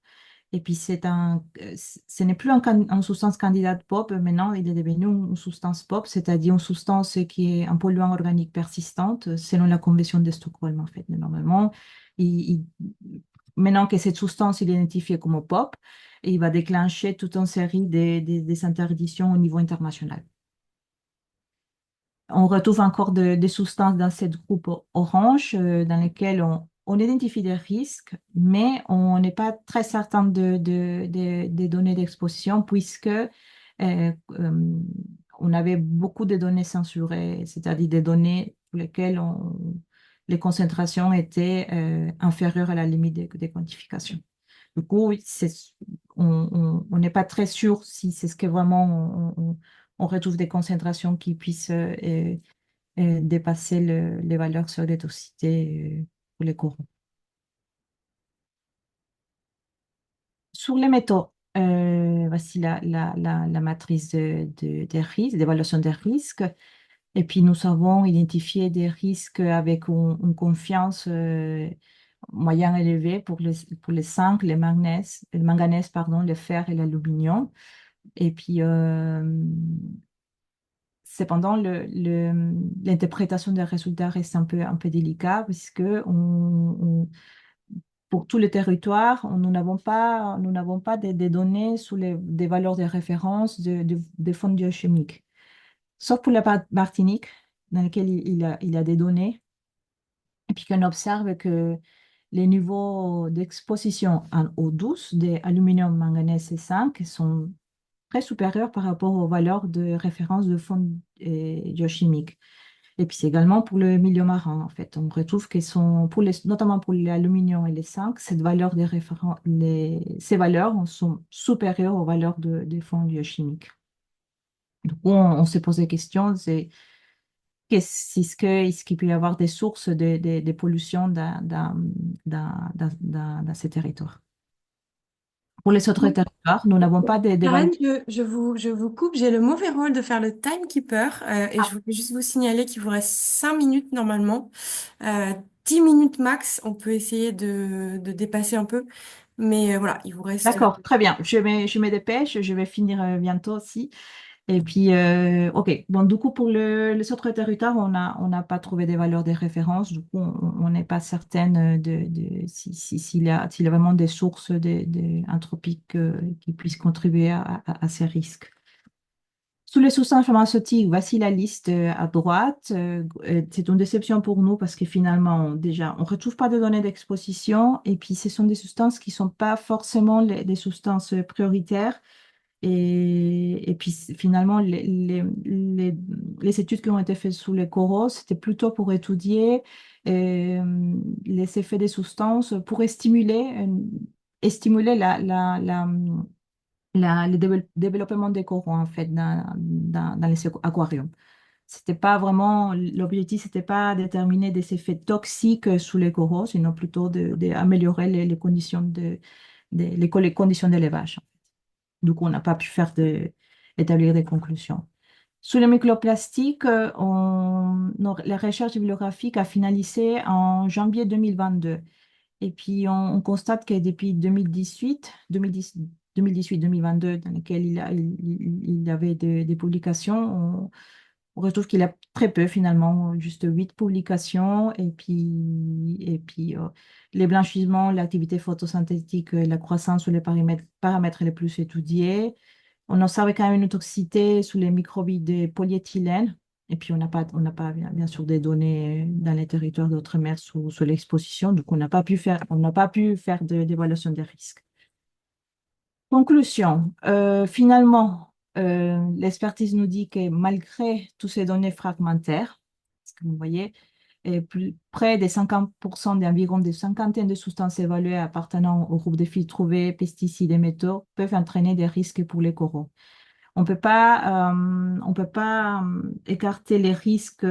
Et puis, ce n'est plus une substance candidate POP, maintenant, il est devenu une substance POP, c'est-à-dire une substance qui est un polluant organique persistante, selon la Convention de Stockholm, en fait. Mais normalement, maintenant que cette substance est identifiée comme POP, il va déclencher toute une série des interdictions au niveau international. On retrouve encore des substances dans ce groupe orange dans lesquelles on identifie des risques, mais on n'est pas très certain des données d'exposition puisque on avait beaucoup de données censurées, c'est-à-dire des données pour lesquelles les concentrations étaient inférieures à la limite de quantification. Du coup, oui, on n'est pas très sûr si c'est ce que vraiment on retrouve des concentrations qui puissent dépasser les valeurs sur les toxicités pour les coraux. Sur les métaux, voici la matrice des risques, d'évaluation des risques. Et puis, nous avons identifié des risques avec une confiance moyen élevée pour les zinc, le manganèse, pardon, le fer et l'aluminium. Et puis, cependant, l'interprétation des résultats reste un peu délicate puisque pour tout le territoire, nous n'avons pas des données sur des valeurs de référence des fonds biochimiques. Sauf pour la Martinique, dans laquelle il y a des données, et puis qu'on observe que les niveaux d'exposition en eau douce des aluminium, manganèse et zinc sont très supérieurs par rapport aux valeurs de référence de fonds biochimiques. Et puis c'est également pour le milieu marin, en fait. On retrouve qu'ils sont, notamment pour l'aluminium et les zinc, ces valeurs sont supérieures aux valeurs des fonds biochimiques. Du coup, on s'est posé la question, est-ce qu'il peut y avoir des sources de pollution dans ces territoires? Pour les autres territoires, nous n'avons pas des Karen, valeurs. je vous coupe, j'ai le mauvais rôle de faire le timekeeper et je voulais juste vous signaler qu'il vous reste 5 minutes normalement. 10 minutes max, on peut essayer de dépasser un peu, mais voilà, il vous reste... D'accord, très bien. Je me dépêche, je vais finir bientôt aussi. Et puis, OK. Bon, du coup, pour les autres territoires, on n'a pas trouvé des valeurs de référence. Du coup, on n'est pas certaine s'il y a vraiment des sources anthropiques qui puissent contribuer à ces risques. Sous les substances pharmaceutiques, voici la liste à droite. C'est une déception pour nous parce que finalement, déjà, on ne retrouve pas de données d'exposition et puis ce sont des substances qui ne sont pas forcément des substances prioritaires. Et puis finalement, les études qui ont été faites sous les coraux, c'était plutôt pour étudier les effets des substances, pour estimuler le développement des coraux, en fait, dans les aquariums. C'était pas vraiment, l'objectif, c'était pas déterminer des effets toxiques sous les coraux, sinon plutôt d'améliorer les conditions les conditions d'élevage. Du coup, on n'a pas pu établir des conclusions. Sur les microplastiques, la recherche bibliographique a finalisé en janvier 2022. Et puis, on constate que depuis 2018-2022, dans lesquels il y avait des publications, on retrouve qu'il y a très peu finalement, juste 8 publications. Et puis les blanchissements, l'activité photosynthétique, la croissance sur les paramètres les plus étudiés. On observe quand même une toxicité sur les microbilles de polyéthylène. Et puis, on n'a pas bien sûr des données dans les territoires d'outre-mer sur l'exposition. Donc, on n'a pas pu faire d'évaluation des risques. Conclusion. Finalement, l'expertise nous dit que malgré toutes ces données fragmentaires, ce que vous voyez, près de 50% d'environ des cinquantaines de substances évaluées appartenant au groupe de filtres trouvés, pesticides et métaux peuvent entraîner des risques pour les coraux. On peut pas écarter les risques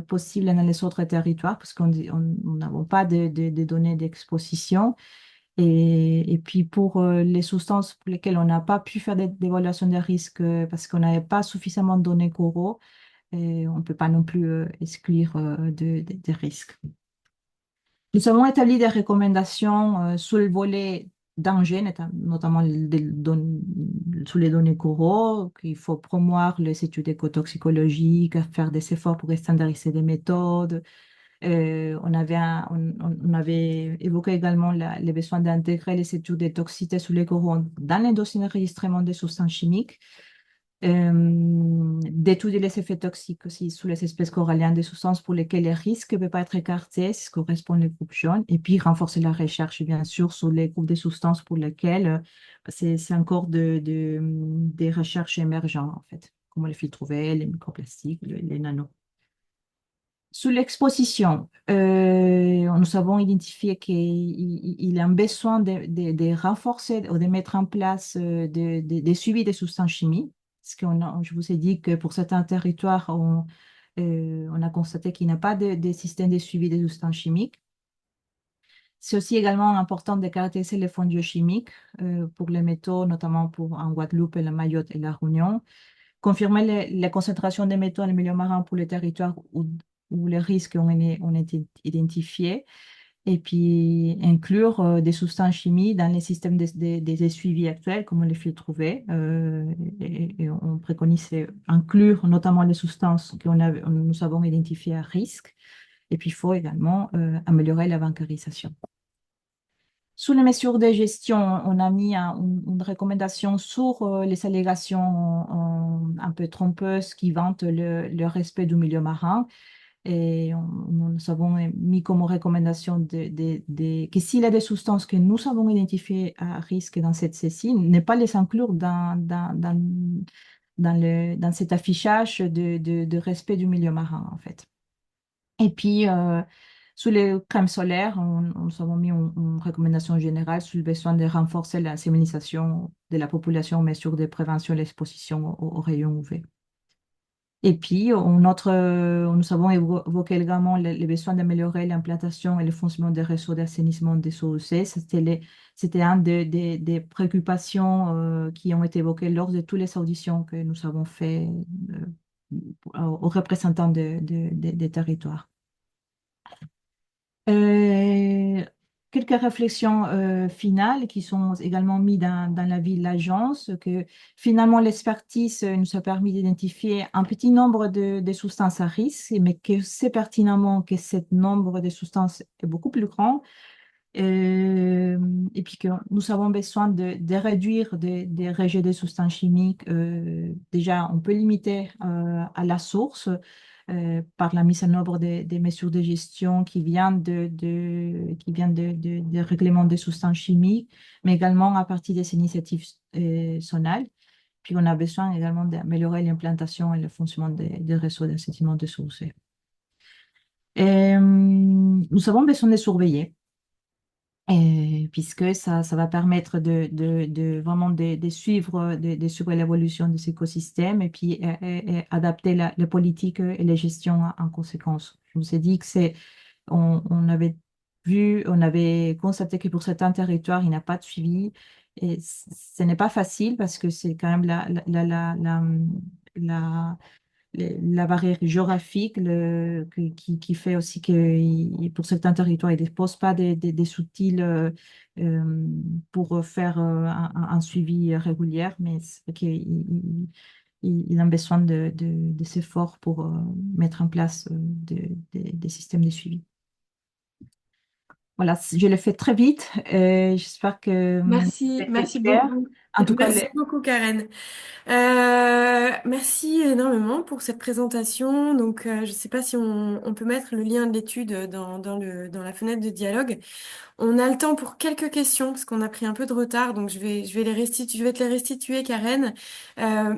possibles dans les autres territoires parce qu'on n'a pas de données d'exposition. Et puis pour les substances pour lesquelles on n'a pas pu faire d'évaluation des risques parce qu'on n'avait pas suffisamment de données coraux, et on ne peut pas non plus exclure des risques. Nous avons établi des recommandations sur le volet danger, notamment sur les données coraux, qu'il faut promouvoir les études écotoxicologiques, faire des efforts pour standardiser des méthodes. On avait évoqué également les besoins d'intégrer les études de toxicité sur les coraux dans les dossiers d'enregistrement des substances chimiques. D'étudier les effets toxiques aussi sur les espèces coralliennes des substances pour lesquelles les risques ne peuvent pas être écartés, c'est ce que correspond les groupes jaunes, et puis renforcer la recherche, bien sûr, sur les groupes de substances pour lesquelles c'est encore des recherches émergentes, en fait, comme les filtres UV, les microplastiques, les nanos. Sous l'exposition, nous avons identifié qu'il y a un besoin de renforcer ou de mettre en place des suivis des substances chimiques. Parce que je vous ai dit que pour certains territoires, on a constaté qu'il n'y a pas de système de suivi des substances chimiques. C'est aussi également important de caractériser les fonds biochimiques pour les métaux, notamment en Guadeloupe, la Mayotte et la Réunion. Confirmer les concentrations des métaux dans le milieu marin pour les territoires où les risques ont été identifiés. Et puis inclure des substances chimiques dans les systèmes des suivis actuels, comme les filtres UV. Et on préconise inclure notamment les substances que nous avons identifiées à risque. Et puis il faut également améliorer la bancarisation. Sous les mesures de gestion, on a mis une recommandation sur les allégations un peu trompeuses qui vantent le respect du milieu marin. Et nous avons mis comme recommandation que s'il y a des substances que nous avons identifiées à risque dans cette cécine, ne pas les inclure dans cet affichage de respect du milieu marin, en fait. Et puis, sous les crèmes solaires, nous avons mis une recommandation générale sur le besoin de renforcer la sensibilisation de la population aux mesures de prévention de l'exposition aux rayons UV. Et puis, nous avons évoqué également les besoins d'améliorer l'implantation et le fonctionnement des réseaux d'assainissement des eaux usées. C'était une des préoccupations qui ont été évoquées lors de toutes les auditions que nous avons faites aux représentants des territoires. Quelques réflexions finales qui sont également mises dans l'avis de l'agence, que finalement l'expertise nous a permis d'identifier un petit nombre de substances à risque, mais que c'est pertinemment que ce nombre de substances est beaucoup plus grand. Et puis que nous avons besoin de réduire des rejets de substances chimiques. Déjà, on peut limiter à la source par la mise en œuvre des mesures de gestion qui viennent des règlements des substances chimiques, mais également à partir des initiatives zonales. Puis on a besoin également d'améliorer l'implantation et le fonctionnement des réseaux d'assainissement des sources. Nous avons besoin de surveiller Et puisque ça va permettre de vraiment de suivre, de suivre l'évolution de ces écosystèmes et puis et adapter la politique et la gestion en conséquence. Je me suis dit que on avait on avait constaté que pour certains territoires, il n'y a pas de suivi. Et ce n'est pas facile parce que c'est quand même la, la barrière géographique qui fait aussi que pour certains territoires, ils ne disposent pas des outils euh, pour faire un suivi régulier, mais c'est vrai il a besoin de s'efforts pour mettre en place des systèmes de suivi. Voilà, je l'ai fait très vite. J'espère que Merci, c'était merci clair. beaucoup. En tout cas, Merci beaucoup, Karen. Merci énormément pour cette présentation. Donc, je ne sais pas si on peut mettre le lien de l'étude dans la fenêtre de dialogue. On a le temps pour quelques questions parce qu'on a pris un peu de retard, donc je vais te les restituer, Karen. Euh,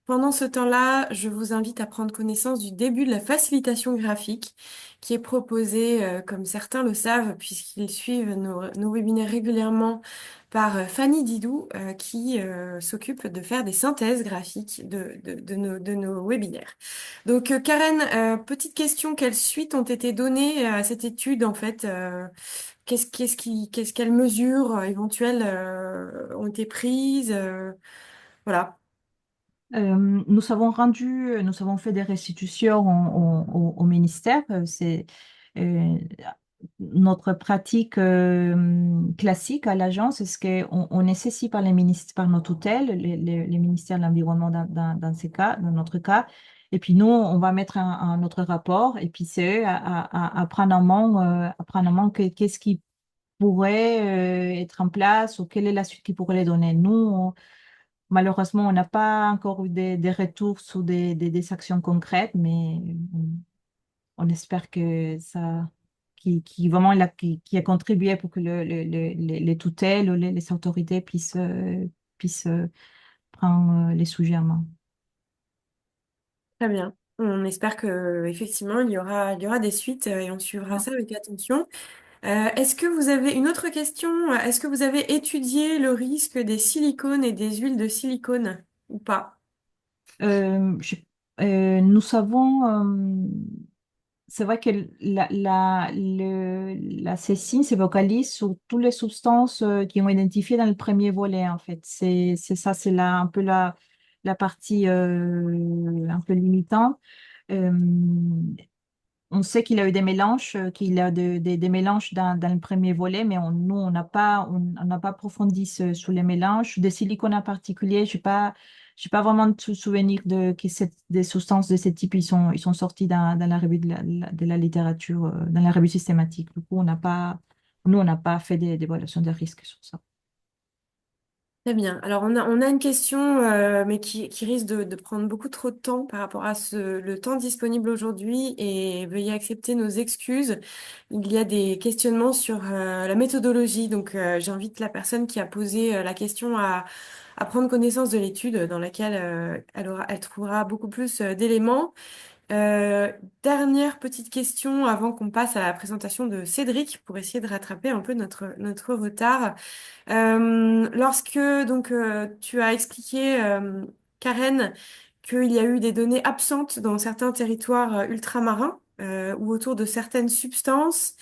Pendant ce temps-là, je vous invite à prendre connaissance du début de la facilitation graphique qui est proposée, comme certains le savent, puisqu'ils suivent nos webinaires régulièrement par Fanny Didou, qui s'occupe de faire des synthèses graphiques de nos webinaires. Donc, Karen, petite question, quelles suites ont été données à cette étude en fait? Quelles mesures éventuelles ont été prises? Voilà. nous avons fait des restitutions au ministère. C'est euh, notre pratique classique à l'agence, c'est qu'on est saisi par les ministères, par nos tutelles, les ministères de l'Environnement dans ces cas, dans notre cas. Et puis nous, on va mettre notre rapport et puis c'est eux à prendre en main, qu'est-ce qui pourrait être en place ou quelle est la suite qu'ils pourraient les donner. Nous, malheureusement, on n'a pas encore eu des retours sur des actions concrètes, mais on espère que ça, qui vraiment qui a contribué pour que les tutelles ou les autorités puissent prendre les sujets en main. Très bien. On espère que effectivement il y aura des suites et on suivra ça avec attention. Est-ce que vous avez une autre question? Est-ce que vous avez étudié le risque des silicones et des huiles de silicone ou pas? Euh, je- nous savons, c'est vrai que la cécine se focalise sur toutes les substances qui ont identifié dans le premier volet, en fait. C'est ça, c'est un peu la partie un peu limitante. Euh, on sait qu'il a eu des mélanges, qu'il a des mélanges dans le premier volet, mais nous, on n'a pas approfondi sur les mélanges. Des silicones en particulier, j'ai pas vraiment de souvenir que des substances de ce type, ils sont sortis dans la revue de la littérature, dans la revue systématique. Du coup, nous, on n'a pas fait d'évaluation de risque sur ça. Très bien. Alors, on a une question, mais qui risque de prendre beaucoup trop de temps par rapport à le temps disponible aujourd'hui et veuillez accepter nos excuses. Il y a des questionnements sur la méthodologie. Donc, j'invite la personne qui a posé la question à prendre connaissance de l'étude dans laquelle elle trouvera beaucoup plus d'éléments. Euh, Dernière petite question avant qu'on passe à la présentation de Cédric pour essayer de rattraper un peu notre retard. Lorsque donc tu as expliqué, Karen, qu'il y a eu des données absentes dans certains territoires ultramarins ou autour de certaines substances,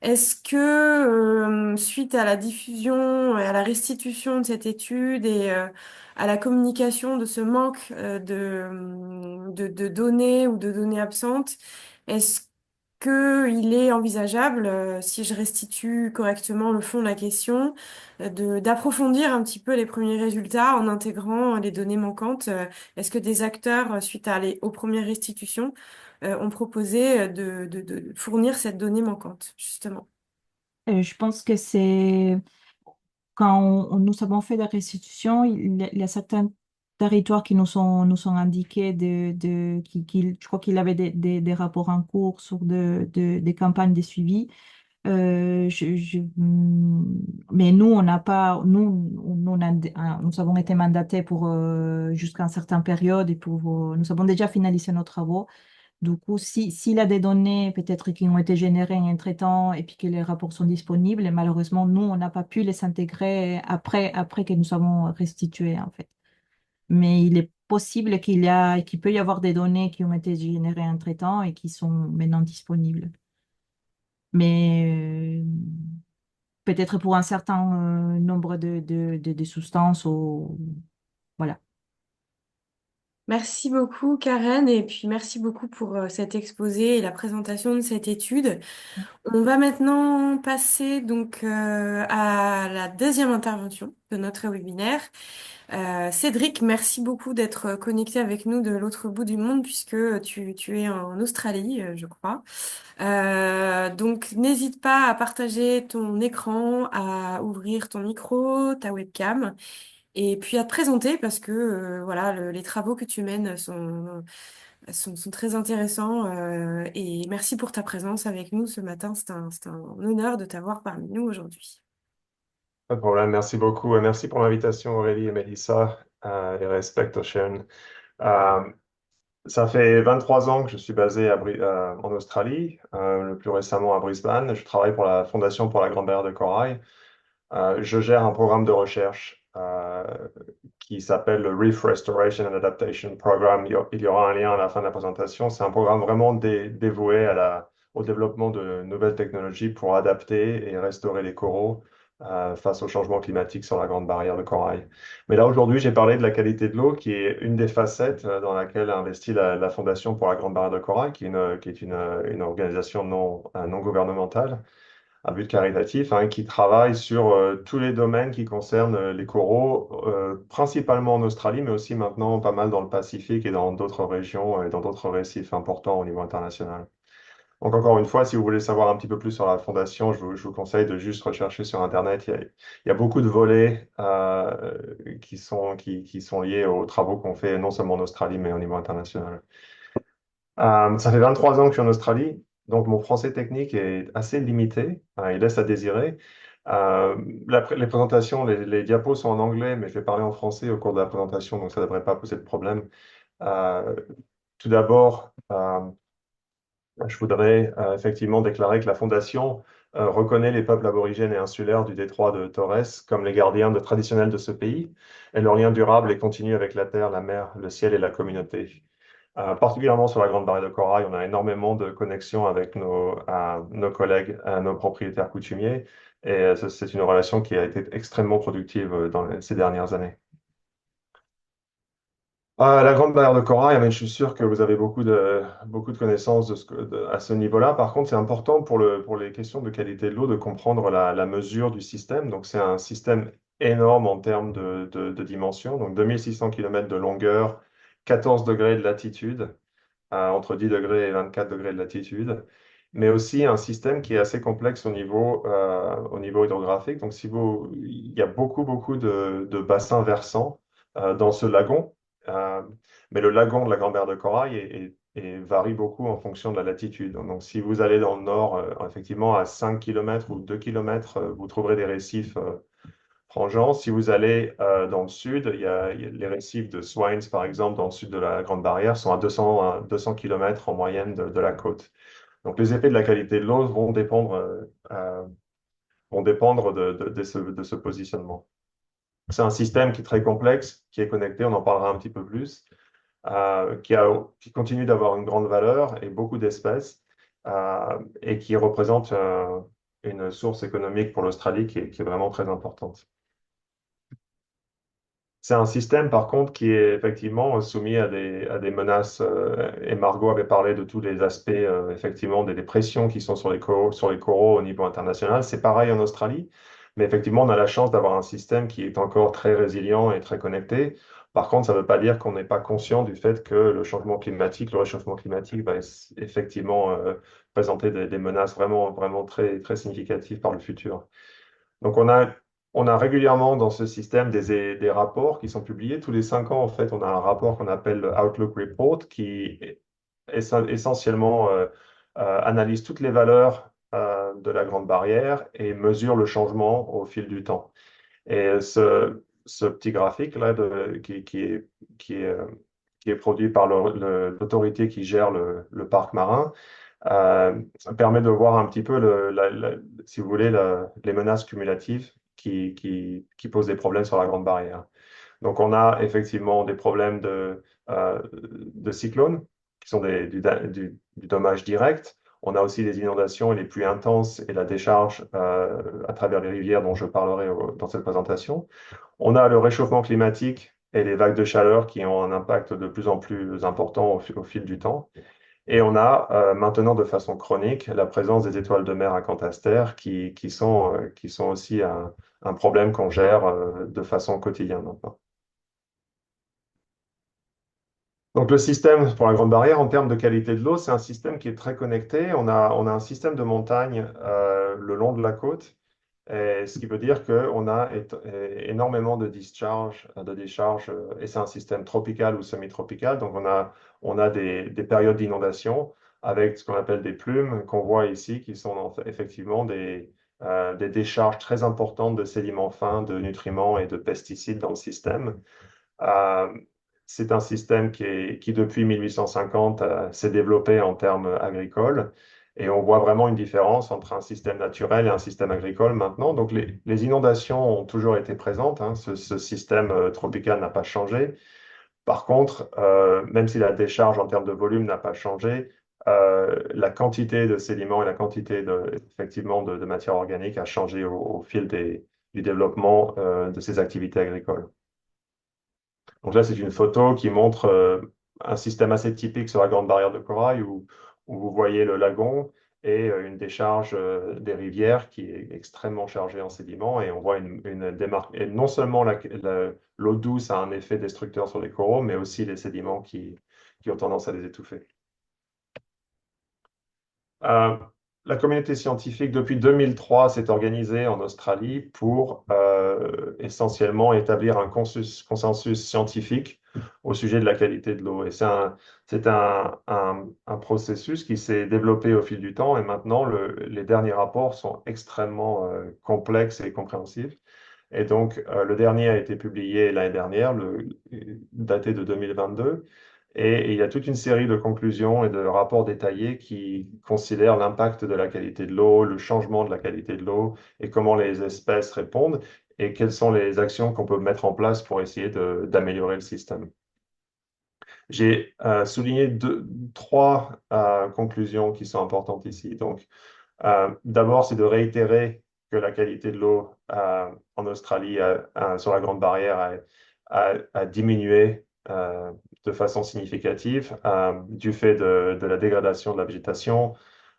est-ce que suite à la diffusion et à la restitution de cette étude et à la communication de ce manque de données ou de données absentes, est-ce qu'il est envisageable, si je restitue correctement le fond de la question, d'approfondir un petit peu les premiers résultats en intégrant les données manquantes? Est-ce que des acteurs, aux premières restitutions, ont proposé de fournir cette donnée manquante, justement? Je pense que c'est quand nous avons fait des restitutions, il y a certains territoires qui nous sont indiqués je crois qu'il avait des rapports en cours sur des campagnes de suivi. Mais nous, on n'a pas, nous avons été mandatés pour jusqu'à une certaine période et nous avons déjà finalisé nos travaux. Du coup, s'il a des données peut-être qui ont été générées en traitant et puis que les rapports sont disponibles, et malheureusement, nous, on n'a pas pu les intégrer après que nous avons restitué, en fait. Mais il est possible qu'il peut y avoir des données qui ont été générées en traitant et qui sont maintenant disponibles. Mais peut-être pour un certain nombre de substances ou voilà. Merci beaucoup, Karen, et puis merci beaucoup pour cet exposé et la présentation de cette étude. On va maintenant passer donc à la deuxième intervention de notre webinaire. Cédric, merci beaucoup d'être connecté avec nous de l'autre bout du monde puisque tu es en Australie, je crois. Donc n'hésite pas à partager ton écran, à ouvrir ton micro, ta webcam. Et puis à te présenter parce que voilà, les travaux que tu mènes sont très intéressants et merci pour ta présence avec nous ce matin. C'est un honneur de t'avoir parmi nous aujourd'hui. Pas de problème, merci beaucoup. Et merci pour l'invitation, Aurélie et Mélissa, et Respect Ocean. Euh, Ça fait 23 ans que je suis basé en Australie, le plus récemment à Brisbane. Je travaille pour la Fondation pour la Grande Barrière de Corail. Je gère un programme de recherche qui s'appelle le Reef Restoration and Adaptation Program. Il y aura un lien à la fin de la présentation. C'est un programme vraiment dévoué au développement de nouvelles technologies pour adapter et restaurer les coraux face au changement climatique sur la Grande Barrière de Corail. Mais là, aujourd'hui, j'ai parlé de la qualité de l'eau, qui est une des facettes dans laquelle investit la Fondation pour la Grande Barrière de Corail, qui est une organisation non gouvernementale à but caritatif, hein, qui travaille sur tous les domaines qui concernent les coraux, principalement en Australie, mais aussi maintenant pas mal dans le Pacifique et dans d'autres régions et dans d'autres récifs importants au niveau international. Donc encore une fois, si vous voulez savoir un petit peu plus sur la fondation, je vous conseille de juste rechercher sur Internet. Il y a beaucoup de volets qui sont liés aux travaux qu'on fait non seulement en Australie, mais au niveau international. Ça fait 23 ans que je suis en Australie, donc mon français technique est assez limité, il laisse à désirer. Euh, les présentations, les diapos sont en anglais, mais je vais parler en français au cours de la présentation, donc ça ne devrait pas poser de problème. Euh, Tout d'abord, je voudrais effectivement déclarer que la Fondation reconnaît les peuples aborigènes et insulaires du détroit de Torres comme les gardiens traditionnels de ce pays et leur lien durable et continu avec la terre, la mer, le ciel et la communauté. Particulièrement sur la Grande Barrière de Corail, on a énormément de connexions avec nos collègues, nos propriétaires coutumiers, et c'est une relation qui a été extrêmement productive dans ces dernières années. La Grande Barrière de Corail, mais je suis sûr que vous avez beaucoup de connaissances à ce niveau-là. Par contre, c'est important pour les questions de qualité de l'eau de comprendre la mesure du système. Donc, c'est un système énorme en termes de dimension. Donc, 2600 km de longueur, 14 degrés de latitude, entre 10 degrés et 24 degrés de latitude, mais aussi un système qui est assez complexe au niveau hydrographique. Donc, il y a beaucoup de bassins versants dans ce lagon, euh, mais le lagon de la Grande-Mer de Corail varie beaucoup en fonction de la latitude. Donc, si vous allez dans le nord, effectivement, à 5 km ou 2 km, vous trouverez des récifs frangeant. Si vous allez dans le sud, il y a les récifs de Swines, par exemple, dans le sud de la Grande Barrière, sont à 200 km en moyenne de la côte. Donc, les effets de la qualité de l'eau vont dépendre de ce positionnement. C'est un système qui est très complexe, qui est connecté, on en parlera un petit peu plus, qui continue d'avoir une grande valeur et beaucoup d'espèces, et qui représente une source économique pour l'Australie qui est vraiment très importante. C'est un système, par contre, qui est effectivement soumis à des menaces. Et Margot avait parlé de tous les aspects, effectivement, des pressions qui sont sur les coraux au niveau international. C'est pareil en Australie, mais effectivement, on a la chance d'avoir un système qui est encore très résilient et très connecté. Par contre, ça ne veut pas dire qu'on n'est pas conscient du fait que le changement climatique, le réchauffement climatique va effectivement présenter des menaces vraiment très, très significatives par le futur. Donc, on a régulièrement dans ce système des rapports qui sont publiés. Tous les 5 ans, en fait, on a un rapport qu'on appelle le Outlook Report qui essentiellement analyse toutes les valeurs de la Grande Barrière et mesure le changement au fil du temps. Et ce petit graphique-là qui est qui est produit par l'autorité qui gère le parc marin, permet de voir un petit peu, si vous voulez, les menaces cumulatives qui posent des problèmes sur la Grande Barrière. Donc, on a effectivement des problèmes de cyclones, qui sont du dommage direct. On a aussi des inondations et les pluies intenses et la décharge à travers les rivières dont je parlerai dans cette présentation. On a le réchauffement climatique et les vagues de chaleur qui ont un impact de plus en plus important au fil du temps. Et on a maintenant de façon chronique la présence des étoiles de mer incantastères qui sont aussi un problème qu'on gère de façon quotidienne maintenant. Donc le système pour la Grande Barrière, en termes de qualité de l'eau, c'est un système qui est très connecté. On a un système de montagne le long de la côte, et ce qui veut dire qu'on a énormément de décharges, et c'est un système tropical ou semi-tropical. Donc on a des périodes d'inondation avec ce qu'on appelle des plumes qu'on voit ici, qui sont effectivement des décharges très importantes de sédiments fins, de nutriments et de pesticides dans le système. C'est un système qui depuis 1850, s'est développé en termes agricoles. Et on voit vraiment une différence entre un système naturel et un système agricole maintenant. Donc, les inondations ont toujours été présentes, hein. Ce système tropical n'a pas changé. Par contre, même si la décharge en termes de volume n'a pas changé, la quantité de sédiments et la quantité effectivement de matière organique a changé au fil du développement de ces activités agricoles. Donc là, c'est une photo qui montre un système assez typique sur la Grande Barrière de Corail où vous voyez le lagon et une décharge des rivières qui est extrêmement chargée en sédiments. Et on voit une démarque. Et non seulement l'eau douce a un effet destructeur sur les coraux, mais aussi les sédiments qui ont tendance à les étouffer. La communauté scientifique, depuis 2003, s'est organisée en Australie pour essentiellement établir un consensus scientifique au sujet de la qualité de l'eau. Et c'est un processus qui s'est développé au fil du temps. Et maintenant, les derniers rapports sont extrêmement complexes et compréhensifs. Et donc, le dernier a été publié l'année dernière, daté de 2022. Et il y a toute une série de conclusions et de rapports détaillés qui considèrent l'impact de la qualité de l'eau, le changement de la qualité de l'eau et comment les espèces répondent et quelles sont les actions qu'on peut mettre en place pour essayer d'améliorer le système. J'ai souligné trois conclusions qui sont importantes ici. Donc, d'abord, c'est de réitérer que la qualité de l'eau en Australie, sur la Grande Barrière, a diminué de façon significative du fait de la dégradation de la végétation,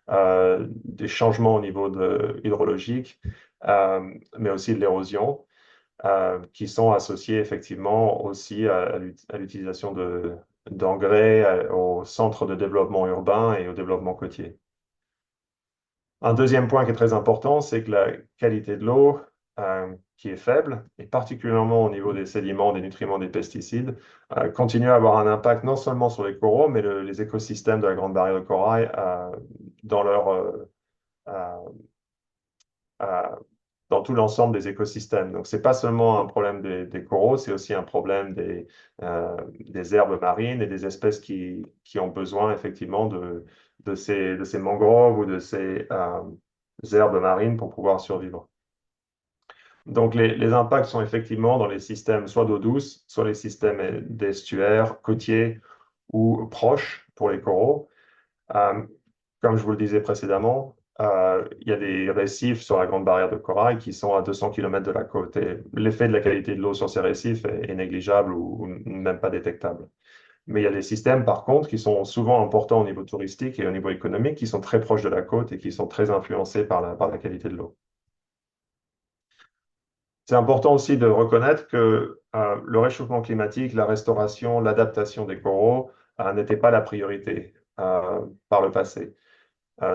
des changements au niveau hydrologique, mais aussi de l'érosion, qui sont associés effectivement aussi à l'utilisation d'engrais, au centre de développement urbain et au développement côtier. Un deuxième point qui est très important, c'est que la qualité de l'eau, qui est faible, et particulièrement au niveau des sédiments, des nutriments, des pesticides, continue à avoir un impact non seulement sur les coraux, mais les écosystèmes de la Grande Barrière de Corail dans tout l'ensemble des écosystèmes. Donc, ce n'est pas seulement un problème des coraux, c'est aussi un problème des herbes marines et des espèces qui ont besoin effectivement de ces mangroves ou de ces herbes marines pour pouvoir survivre. Donc, les impacts sont effectivement dans les systèmes soit d'eau douce, soit les systèmes d'estuaires, côtiers ou proches pour les coraux. Comme je vous le disais précédemment, il y a des récifs sur la Grande Barrière de Corail qui sont à 200 km de la côte. Et l'effet de la qualité de l'eau sur ces récifs est négligeable ou même pas détectable. Mais il y a des systèmes, par contre, qui sont souvent importants au niveau touristique et au niveau économique, qui sont très proches de la côte et qui sont très influencés par la qualité de l'eau. C'est important aussi de reconnaître que le réchauffement climatique, la restauration, l'adaptation des coraux n'était pas la priorité par le passé.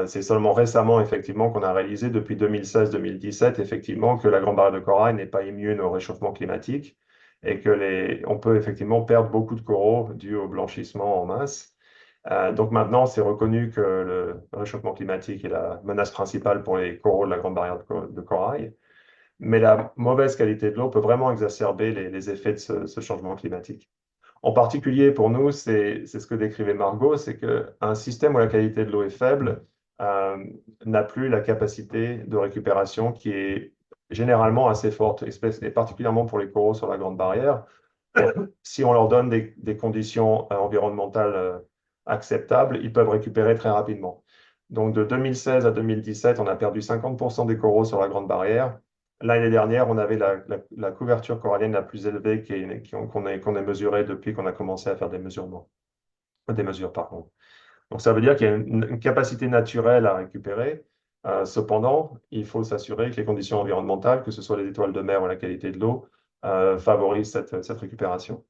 C'est seulement récemment, effectivement, qu'on a réalisé depuis 2016-2017, effectivement, que la Grande Barrière de Corail n'est pas immune au réchauffement climatique et on peut effectivement perdre beaucoup de coraux dû au blanchissement en masse. Donc maintenant, c'est reconnu que le réchauffement climatique est la menace principale pour les coraux de la Grande Barrière de Corail. Mais la mauvaise qualité de l'eau peut vraiment exacerber les effets de ce changement climatique. En particulier pour nous, c'est ce que décrivait Margot, c'est qu'un système où la qualité de l'eau est faible euh, n'a plus la capacité de récupération qui est généralement assez forte, et particulièrement pour les coraux sur la Grande Barrière. Si on leur donne des conditions environnementales acceptables, ils peuvent récupérer très rapidement. Donc de 2016 à 2017, on a perdu 50% des coraux sur la Grande Barrière. L'année dernière, on avait la couverture corallienne la plus élevée qu'on ait mesurée depuis qu'on a commencé à faire des mesures, par contre. Donc ça veut dire qu'il y a une capacité naturelle à récupérer. Cependant, il faut s'assurer que les conditions environnementales, que ce soit les étoiles de mer ou la qualité de l'eau, favorisent cette récupération.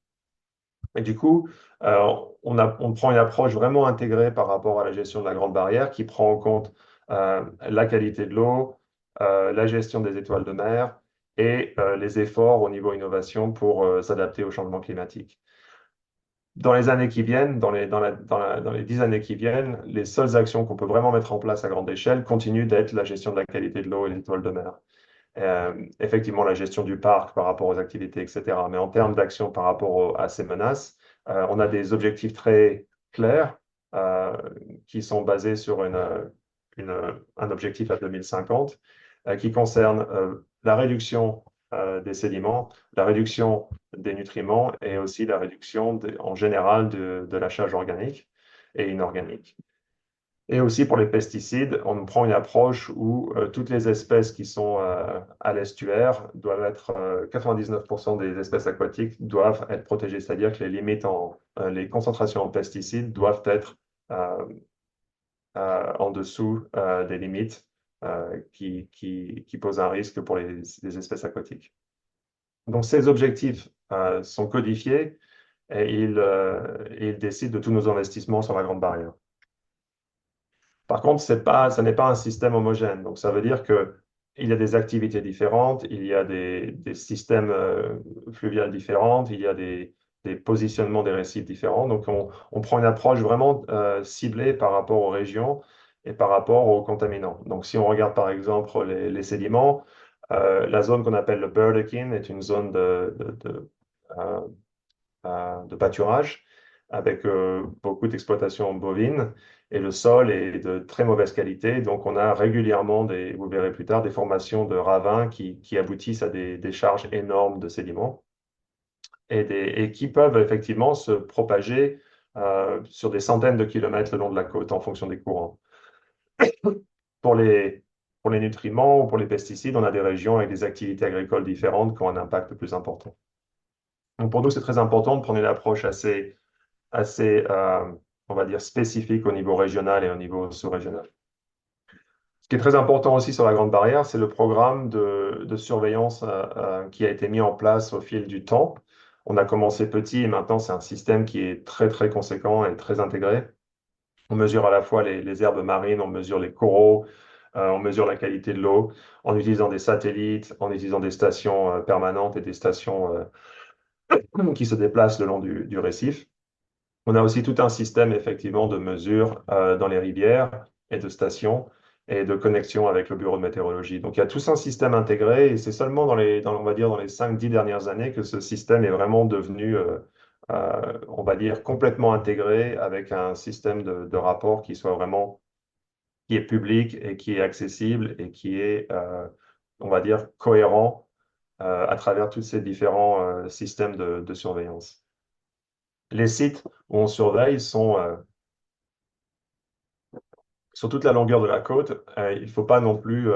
Et du coup, on prend une approche vraiment intégrée par rapport à la gestion de la Grande Barrière qui prend en compte la qualité de l'eau, la gestion des étoiles de mer et les efforts au niveau innovation pour s'adapter au changement climatique. Dans les années qui viennent, dans les 10 années qui viennent, les seules actions qu'on peut vraiment mettre en place à grande échelle continuent d'être la gestion de la qualité de l'eau et les étoiles de mer. Effectivement, la gestion du parc par rapport aux activités, etc. Mais en termes d'action par rapport à ces menaces, on a des objectifs très clairs qui sont basés sur un objectif à 2050 qui concerne la réduction des sédiments, la réduction des nutriments et aussi la réduction en général de la charge organique et inorganique. Et aussi pour les pesticides, on prend une approche où toutes les espèces qui sont à l'estuaire doivent être, 99% des espèces aquatiques doivent être protégées, c'est-à-dire que les limites les concentrations en pesticides doivent être en dessous des limites qui posent un risque pour les espèces aquatiques. Donc ces objectifs sont codifiés et ils décident de tous nos investissements sur la Grande Barrière. Par contre, ça n'est pas un système homogène. Donc, ça veut dire qu'il y a des activités différentes, il y a des systèmes fluviaux différents, il y a des positionnements des récifs différents. Donc, on prend une approche vraiment ciblée par rapport aux régions et par rapport aux contaminants. Donc, si on regarde par exemple les sédiments, la zone qu'on appelle le Burdekin est une zone de pâturage avec beaucoup d'exploitation bovine et le sol est de très mauvaise qualité. Donc, on a régulièrement, vous verrez plus tard, des formations de ravins qui aboutissent à des charges énormes de sédiments et qui peuvent effectivement se propager sur des centaines de kilomètres le long de la côte en fonction des courants. Pour les nutriments ou pour les pesticides, on a des régions avec des activités agricoles différentes qui ont un impact plus important. Donc, pour nous, c'est très important de prendre une approche assez on va dire, spécifique au niveau régional et au niveau sous-régional. Ce qui est très important aussi sur la Grande Barrière, c'est le programme de surveillance qui a été mis en place au fil du temps. On a commencé petit et maintenant, c'est un système qui est très, très conséquent et très intégré. On mesure à la fois les herbes marines, on mesure les coraux, on mesure la qualité de l'eau en utilisant des satellites, en utilisant des stations permanentes et des stations qui se déplacent le long du récif. On a aussi tout un système effectivement de mesures dans les rivières et de stations et de connexion avec le bureau de météorologie. Donc il y a tout un système intégré et c'est seulement on va dire dans les 5-10 dernières années que ce système est vraiment devenu, on va dire, complètement intégré avec un système de rapport qui est public et qui est accessible et qui est, on va dire, cohérent à travers tous ces différents systèmes de surveillance. Les sites où on surveille sont sur toute la longueur de la côte. Il faut pas non plus,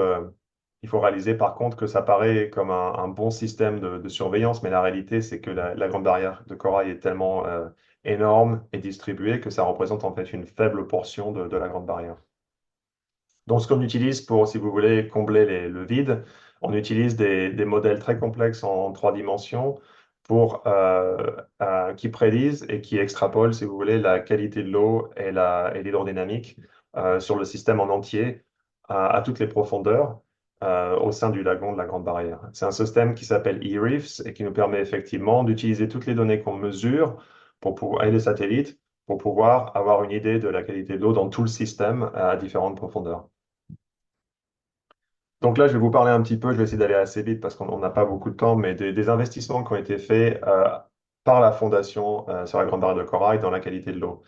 il faut réaliser par contre que ça paraît comme un bon système de surveillance, mais la réalité, c'est que la Grande Barrière de corail est tellement énorme et distribuée que ça représente en fait une faible portion de la Grande Barrière. Donc, ce qu'on utilise pour, si vous voulez, combler le vide, on utilise des modèles très complexes en 3 dimensions qui prédisent et qui extrapolent, si vous voulez, la qualité de l'eau et l'hydrodynamique sur le système en entier à toutes les profondeurs au sein du lagon de la Grande Barrière. C'est un système qui s'appelle eReefs et qui nous permet effectivement d'utiliser toutes les données qu'on mesure et les satellites pour pouvoir avoir une idée de la qualité de l'eau dans tout le système à différentes profondeurs. Donc là, je vais vous parler un petit peu, je vais essayer d'aller assez vite parce qu'on n'a pas beaucoup de temps, mais des investissements qui ont été faits par la Fondation sur la Grande Barrière de Corail dans la qualité de l'eau.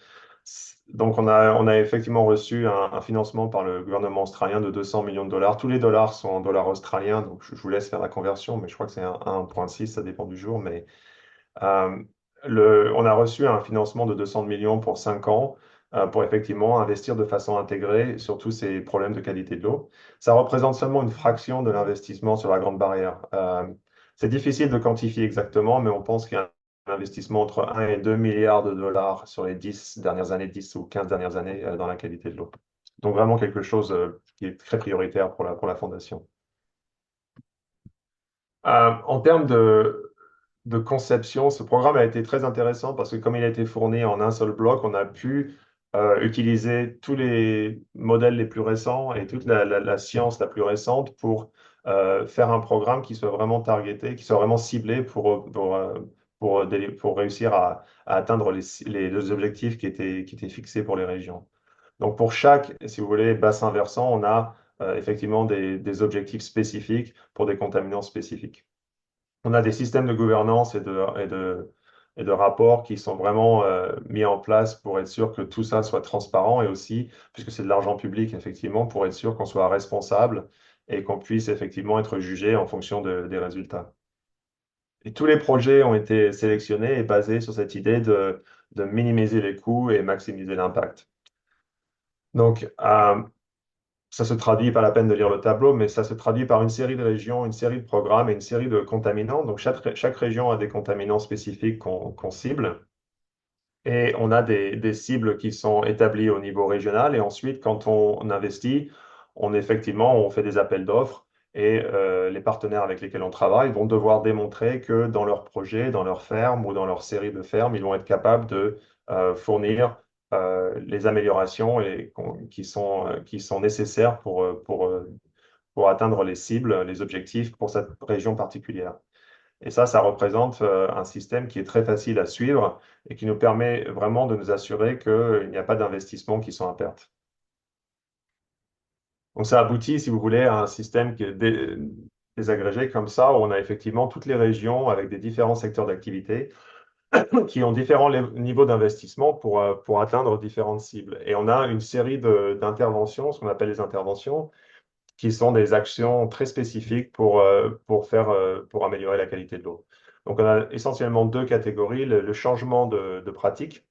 Donc, on a effectivement reçu un financement par le gouvernement australien de 200 millions de dollars. Tous les dollars sont en dollars australiens, donc je vous laisse faire la conversion, mais je crois que c'est 1,6, ça dépend du jour. Mais euh, on a reçu un financement de 200 millions pour 5 ans pour effectivement investir de façon intégrée sur tous ces problèmes de qualité de l'eau. Ça représente seulement une fraction de l'investissement sur la Grande Barrière. C'est difficile de quantifier exactement, mais on pense qu'il y a un investissement entre 1 et 2 milliards de dollars sur les 10 dernières années, 10 ou 15 dernières années dans la qualité de l'eau. Donc vraiment quelque chose qui est très prioritaire pour la Fondation. En termes de conception, ce programme a été très intéressant parce que comme il a été fourni en un seul bloc, on a pu utiliser tous les modèles les plus récents et toute la science la plus récente pour faire un programme qui soit vraiment targeté, qui soit vraiment ciblé pour réussir à atteindre les objectifs qui étaient fixés pour les régions. Donc pour chaque, si vous voulez, bassin versant, on a effectivement des objectifs spécifiques pour des contaminants spécifiques. On a des systèmes de gouvernance et de rapports qui sont vraiment mis en place pour être sûr que tout ça soit transparent et aussi, puisque c'est de l'argent public, effectivement, pour être sûr qu'on soit responsable et qu'on puisse effectivement être jugé en fonction des résultats. Et tous les projets ont été sélectionnés et basés sur cette idée de minimiser les coûts et maximiser l'impact. Donc, ça se traduit, pas la peine de lire le tableau, mais ça se traduit par une série de régions, une série de programmes et une série de contaminants. Donc, chaque région a des contaminants spécifiques qu'on cible. Et on a des cibles qui sont établies au niveau régional. Et ensuite, quand on investit, on fait des appels d'offres. Et les partenaires avec lesquels on travaille vont devoir démontrer que dans leur projet, dans leur ferme ou dans leur série de fermes, ils vont être capables de fournir les améliorations qui sont nécessaires pour atteindre les cibles, les objectifs pour cette région particulière. Et ça représente un système qui est très facile à suivre et qui nous permet vraiment de nous assurer qu'il n'y a pas d'investissements qui sont à perte. Donc ça aboutit, si vous voulez, à un système qui est désagrégé comme ça, où on a effectivement toutes les régions avec des différents secteurs d'activité qui ont différents niveaux d'investissement pour atteindre différentes cibles. Et on a une série d'interventions, ce qu'on appelle les interventions, qui sont des actions très spécifiques pour améliorer la qualité de l'eau. Donc, on a essentiellement deux catégories. Le changement de pratique.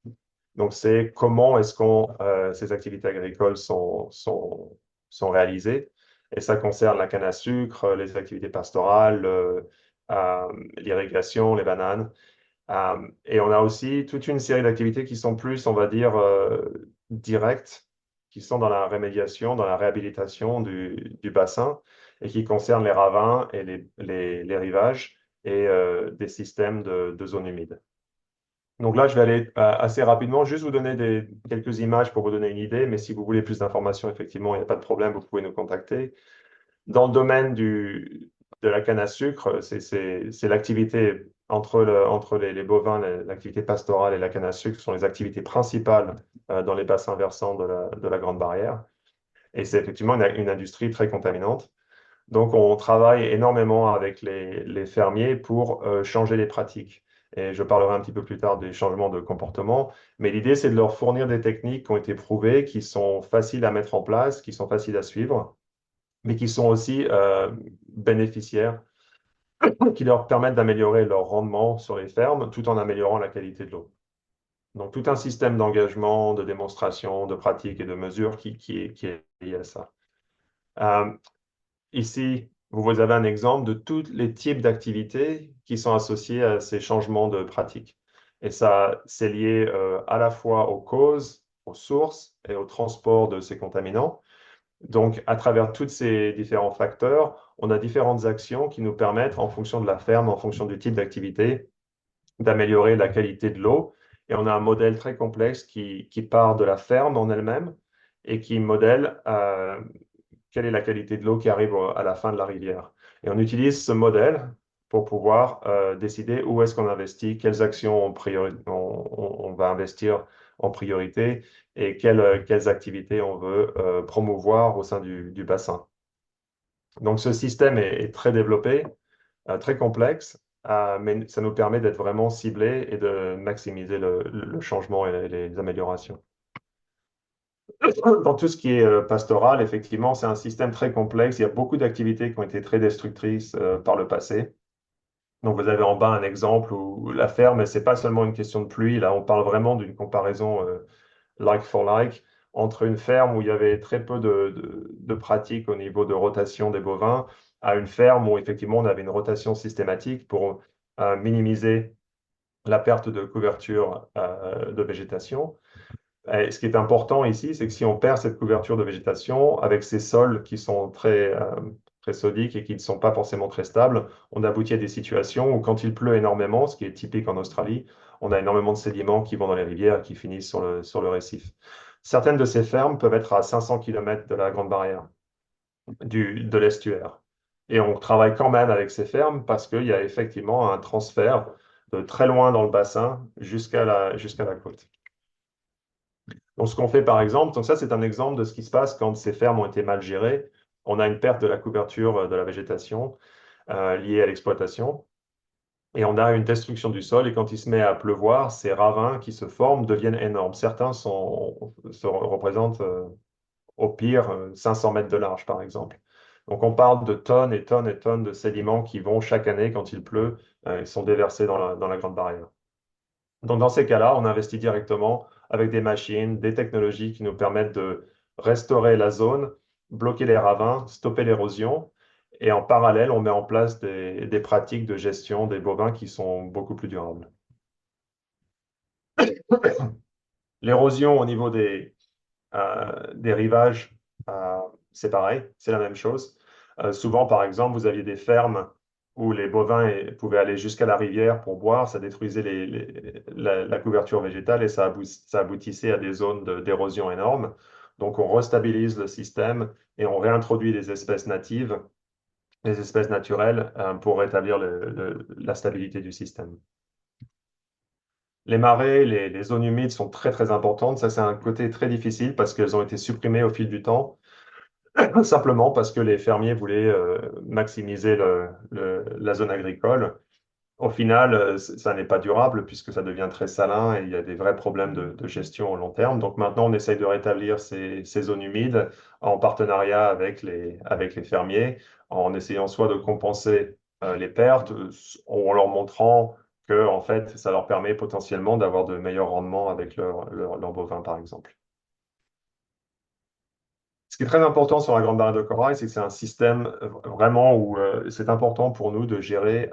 Donc, c'est comment est-ce que ces activités agricoles sont réalisées. Et ça concerne la canne à sucre, les activités pastorales, l'irrigation, les bananes. Et on a aussi toute une série d'activités qui sont plus, on va dire, directes, qui sont dans la remédiation, dans la réhabilitation du bassin et qui concernent les ravins et les rivages et des systèmes de zones humides. Donc là, je vais aller assez rapidement, juste vous donner quelques images pour vous donner une idée, mais si vous voulez plus d'informations, effectivement, il n'y a pas de problème, vous pouvez nous contacter. Dans le domaine de la canne à sucre, c'est l'activité entre les bovins, l'activité pastorale et la canne à sucre sont les activités principales dans les bassins versants de la Grande Barrière. Et c'est effectivement une industrie très contaminante. Donc, on travaille énormément avec les fermiers pour changer les pratiques. Et je parlerai un petit peu plus tard des changements de comportement. Mais l'idée, c'est de leur fournir des techniques qui ont été prouvées, qui sont faciles à mettre en place, qui sont faciles à suivre, mais qui sont aussi bénéficiaires, qui leur permettent d'améliorer leur rendement sur les fermes tout en améliorant la qualité de l'eau. Donc, tout un système d'engagement, de démonstration, de pratique et de mesures qui est lié à ça. Ici, vous avez un exemple de tous les types d'activités qui sont associés à ces changements de pratique. Et ça, c'est lié à la fois aux causes, aux sources et au transport de ces contaminants. Donc, à travers tous ces différents facteurs, on a différentes actions qui nous permettent, en fonction de la ferme, en fonction du type d'activité, d'améliorer la qualité de l'eau. Et on a un modèle très complexe qui part de la ferme en elle-même et qui modèle quelle est la qualité de l'eau qui arrive à la fin de la rivière. Et on utilise ce modèle pour pouvoir décider où est-ce qu'on investit, quelles actions on va investir en priorité et quelles activités on veut promouvoir au sein du bassin. Donc, ce système est très développé, très complexe, mais ça nous permet d'être vraiment ciblés et de maximiser le changement et les améliorations. Dans tout ce qui est pastoral, effectivement, c'est un système très complexe. Il y a beaucoup d'activités qui ont été très destructrices par le passé. Donc, vous avez en bas un exemple où la ferme, ce n'est pas seulement une question de pluie. Là, on parle vraiment d'une comparaison like for like entre une ferme où il y avait très peu de pratiques au niveau de rotation des bovins à une ferme où effectivement on avait une rotation systématique pour minimiser la perte de couverture de végétation. Et ce qui est important ici, c'est que si on perd cette couverture de végétation avec ces sols qui sont très sodiques et qui ne sont pas forcément très stables, on aboutit à des situations où quand il pleut énormément, ce qui est typique en Australie, on a énormément de sédiments qui vont dans les rivières et qui finissent sur le récif. Certaines de ces fermes peuvent être à 500 km de la Grande Barrière, de l'estuaire. Et on travaille quand même avec ces fermes parce qu'il y a effectivement un transfert de très loin dans le bassin jusqu'à la côte. Donc, ce qu'on fait par exemple, donc ça c'est un exemple de ce qui se passe quand ces fermes ont été mal gérées. On a une perte de la couverture de la végétation liée à l'exploitation et on a une destruction du sol. Et quand il se met à pleuvoir, ces ravins qui se forment deviennent énormes. Certains représentent au pire 500 mètres de large par exemple. Donc on parle de tonnes et tonnes et tonnes de sédiments qui vont chaque année quand il pleut, ils sont déversés dans la Grande Barrière. Donc, dans ces cas-là, on investit directement avec des machines, des technologies qui nous permettent de restaurer la zone, bloquer les ravins, stopper l'érosion. Et en parallèle, on met en place des pratiques de gestion des bovins qui sont beaucoup plus durables. L'érosion au niveau des rivages, c'est pareil, c'est la même chose. Souvent, par exemple, vous aviez des fermes où les bovins pouvaient aller jusqu'à la rivière pour boire, ça détruisait la couverture végétale et ça aboutissait à des zones d'érosion énormes. Donc, on restabilise le système et on réintroduit les espèces natives, les espèces naturelles, pour rétablir la stabilité du système. Les marais, les zones humides sont très, très importantes. Ça, c'est un côté très difficile parce qu'elles ont été supprimées au fil du temps. Simplement parce que les fermiers voulaient maximiser la zone agricole. Au final, ça n'est pas durable puisque ça devient très salin et il y a des vrais problèmes de gestion au long terme. Donc maintenant, on essaye de rétablir ces zones humides en partenariat avec les fermiers, en essayant soit de compenser les pertes, en leur montrant que en fait, ça leur permet potentiellement d'avoir de meilleurs rendements avec leurs bovins, par exemple. Ce qui est très important sur la Grande Barrière de Corail, c'est que c'est un système vraiment où c'est important pour nous de gérer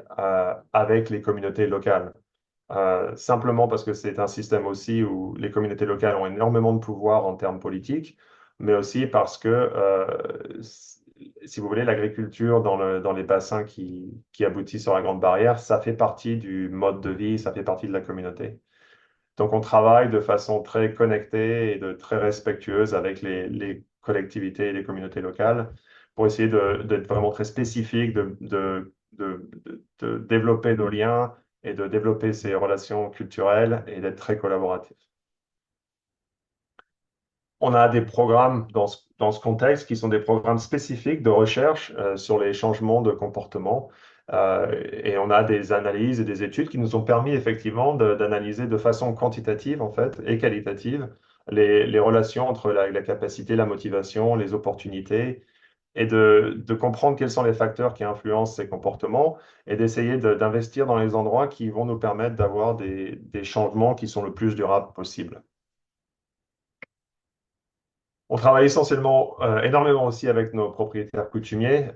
avec les communautés locales. Simplement parce que c'est un système aussi où les communautés locales ont énormément de pouvoir en termes politiques, mais aussi parce que, si vous voulez, l'agriculture dans les bassins qui aboutissent sur la Grande Barrière, ça fait partie du mode de vie, ça fait partie de la communauté. Donc, on travaille de façon très connectée et très respectueuse avec les collectivités et les communautés locales pour essayer d'être vraiment très spécifique, de développer nos liens et de développer ces relations culturelles et d'être très collaboratif. On a des programmes dans ce contexte qui sont des programmes spécifiques de recherche sur les changements de comportement. Et on a des analyses et des études qui nous ont permis effectivement d'analyser de façon quantitative en fait, et qualitative les relations entre la capacité, la motivation, les opportunités et de comprendre quels sont les facteurs qui influencent ces comportements et d'essayer d'investir dans les endroits qui vont nous permettre d'avoir des changements qui sont le plus durables possible. On travaille essentiellement, énormément aussi avec nos propriétaires coutumiers.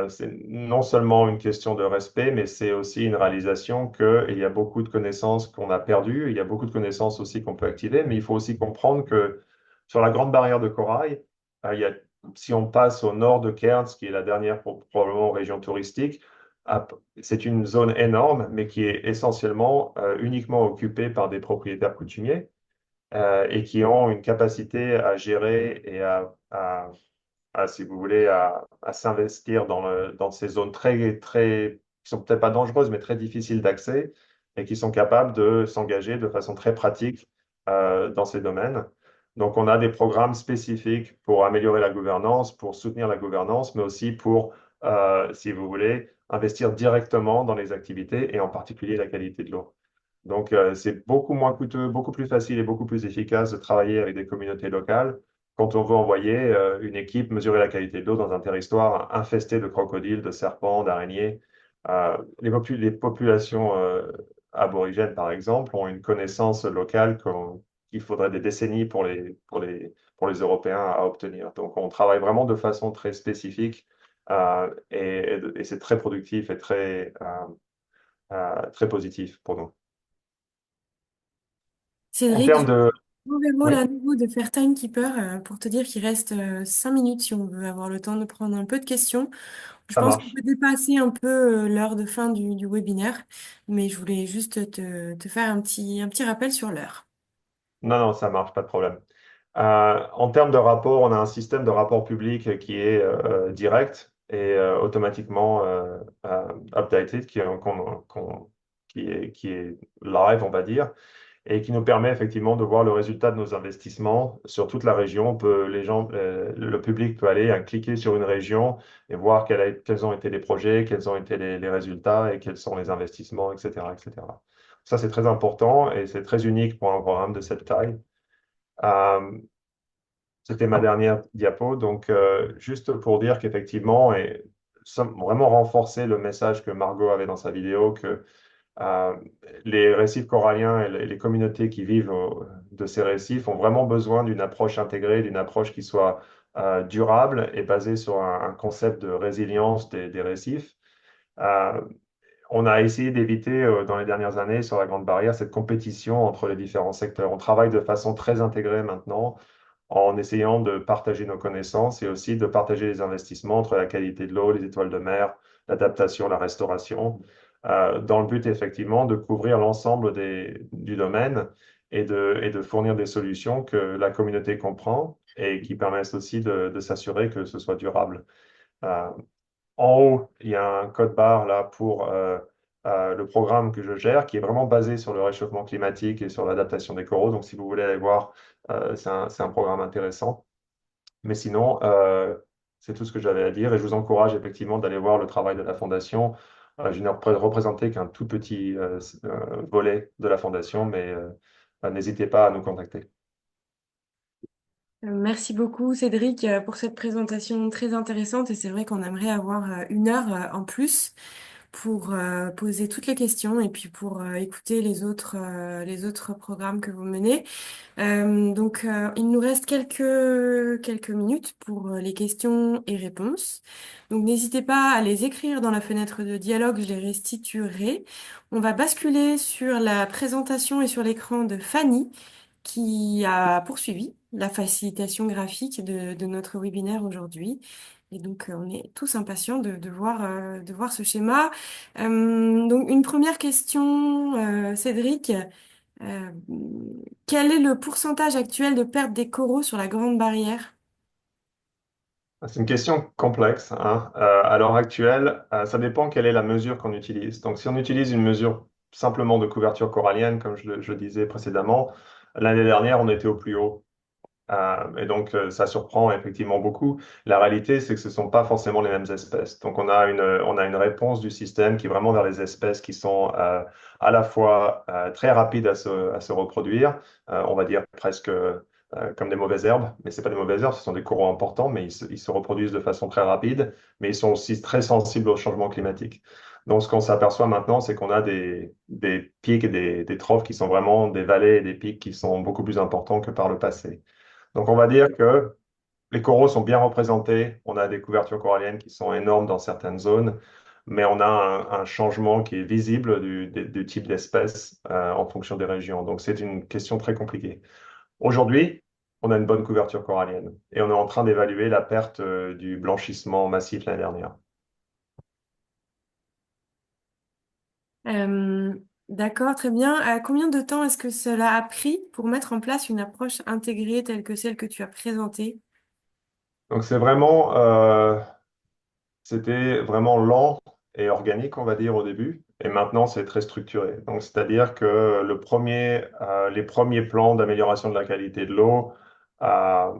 C'est non seulement une question de respect, mais c'est aussi une réalisation qu'il y a beaucoup de connaissances qu'on a perdues, il y a beaucoup de connaissances aussi qu'on peut activer, mais il faut aussi comprendre que sur la Grande Barrière de Corail, si on passe au nord de Cairns, qui est la dernière probablement région touristique, c'est une zone énorme, mais qui est essentiellement uniquement occupée par des propriétaires coutumiers. Et qui ont une capacité à gérer et si vous voulez, à s'investir dans ces zones qui sont peut-être pas dangereuses, mais très difficiles d'accès et qui sont capables de s'engager de façon très pratique dans ces domaines. Donc, on a des programmes spécifiques pour améliorer la gouvernance, pour soutenir la gouvernance, mais aussi pour, si vous voulez, investir directement dans les activités et en particulier la qualité de l'eau. Donc, c'est beaucoup moins coûteux, beaucoup plus facile et beaucoup plus efficace de travailler avec des communautés locales quand on veut envoyer une équipe mesurer la qualité de l'eau dans un territoire infesté de crocodiles, de serpents, d'araignées. Les populations aborigènes, par exemple, ont une connaissance locale qu'il faudrait des décennies pour les Européens à obtenir. Donc, on travaille vraiment de façon très spécifique et c'est très productif et très positif pour nous. En termes Cédric, de... on le rôle Oui, à nouveau de faire timekeeper pour te dire qu'il reste 5 minutes si on veut avoir le temps de prendre un peu de questions. Je ça pense qu'on marche. peut dépasser un peu l'heure de fin du webinaire, mais je voulais juste te faire un petit rappel sur l'heure. Non, non, ça marche, pas de problème. En termes de rapport, on a un système de rapport public qui est direct et automatiquement updated, qui est live, on va dire, et qui nous permet effectivement de voir le résultat de nos investissements sur toute la région. Le public peut aller cliquer sur une région et voir quels ont été les projets, quels ont été les résultats et quels sont les investissements, etc., etc. Ça, c'est très important et c'est très unique pour un programme de cette taille. Euh, C'était ma dernière diapo. Donc, juste pour dire qu'effectivement, et vraiment renforcer le message que Margot avait dans sa vidéo, que euh, les récifs coralliens et les communautés qui vivent de ces récifs ont vraiment besoin d'une approche intégrée, d'une approche qui soit durable et basée sur un concept de résilience des récifs. Euh, on a essayé d'éviter dans les dernières années sur la Grande Barrière cette compétition entre les différents secteurs. On travaille de façon très intégrée maintenant en essayant de partager nos connaissances et aussi de partager les investissements entre la qualité de l'eau, les étoiles de mer, l'adaptation, la restauration, dans le but effectivement de couvrir l'ensemble du domaine et de fournir des solutions que la communauté comprend et qui permettent aussi de s'assurer que ce soit durable. Euh, En haut, il y a un code barre là pour le programme que je gère, qui est vraiment basé sur le réchauffement climatique et sur l'adaptation des coraux. Donc, si vous voulez aller voir, c'est un programme intéressant. Mais sinon, c'est tout ce que j'avais à dire et je vous encourage effectivement d'aller voir le travail de la Fondation. Je n'ai représenté qu'un tout petit volet de la Fondation, mais n'hésitez pas à nous contacter. Merci beaucoup Cédric pour cette présentation très intéressante et c'est vrai qu'on aimerait avoir 1 heure en plus pour poser toutes les questions et puis pour écouter les autres programmes que vous menez. Il nous reste quelques minutes pour les questions et réponses. Donc, n'hésitez pas à les écrire dans la fenêtre de dialogue, je les restituerai. On va basculer sur la présentation et sur l'écran de Fanny, qui a poursuivi la facilitation graphique de notre webinaire aujourd'hui. Et donc, on est tous impatients de voir ce schéma. Donc, une première question, Cédric. Euh, Quel est le pourcentage actuel de perte des coraux sur la Grande Barrière? C'est une question complexe, hein. À l'heure actuelle, ça dépend quelle est la mesure qu'on utilise. Donc, si on utilise une mesure simplement de couverture corallienne, comme je le disais précédemment, l'année dernière, on était au plus haut. Et donc, ça surprend effectivement beaucoup. La réalité, c'est que ce ne sont pas forcément les mêmes espèces. Donc, on a une réponse du système qui est vraiment vers les espèces qui sont à la fois très rapides à se reproduire, on va dire presque comme des mauvaises herbes, mais ce pas des mauvaises herbes, ce sont des coraux importants, mais ils se reproduisent de façon très rapide, mais ils sont aussi très sensibles au changement climatique. Donc, ce qu'on s'aperçoit maintenant, c'est qu'on a des pics et des trophes qui sont vraiment des vallées et des pics qui sont beaucoup plus importants que par le passé. Donc, on va dire que les coraux sont bien représentés. On a des couvertures coralliennes qui sont énormes dans certaines zones, mais on a un changement qui est visible du type d'espèce en fonction des régions. Donc, c'est une question très compliquée. Aujourd'hui, on a une bonne couverture corallienne et on est en train d'évaluer la perte du blanchissement massif l'année dernière. Euh, d'accord, très bien. Combien de temps est-ce que cela a pris pour mettre en place une approche intégrée telle que celle que tu as présentée? Donc, c'était vraiment lent et organique, on va dire, au début. Et maintenant, c'est très structuré. Donc, c'est-à-dire que les premiers plans d'amélioration de la qualité de l'eau, euh,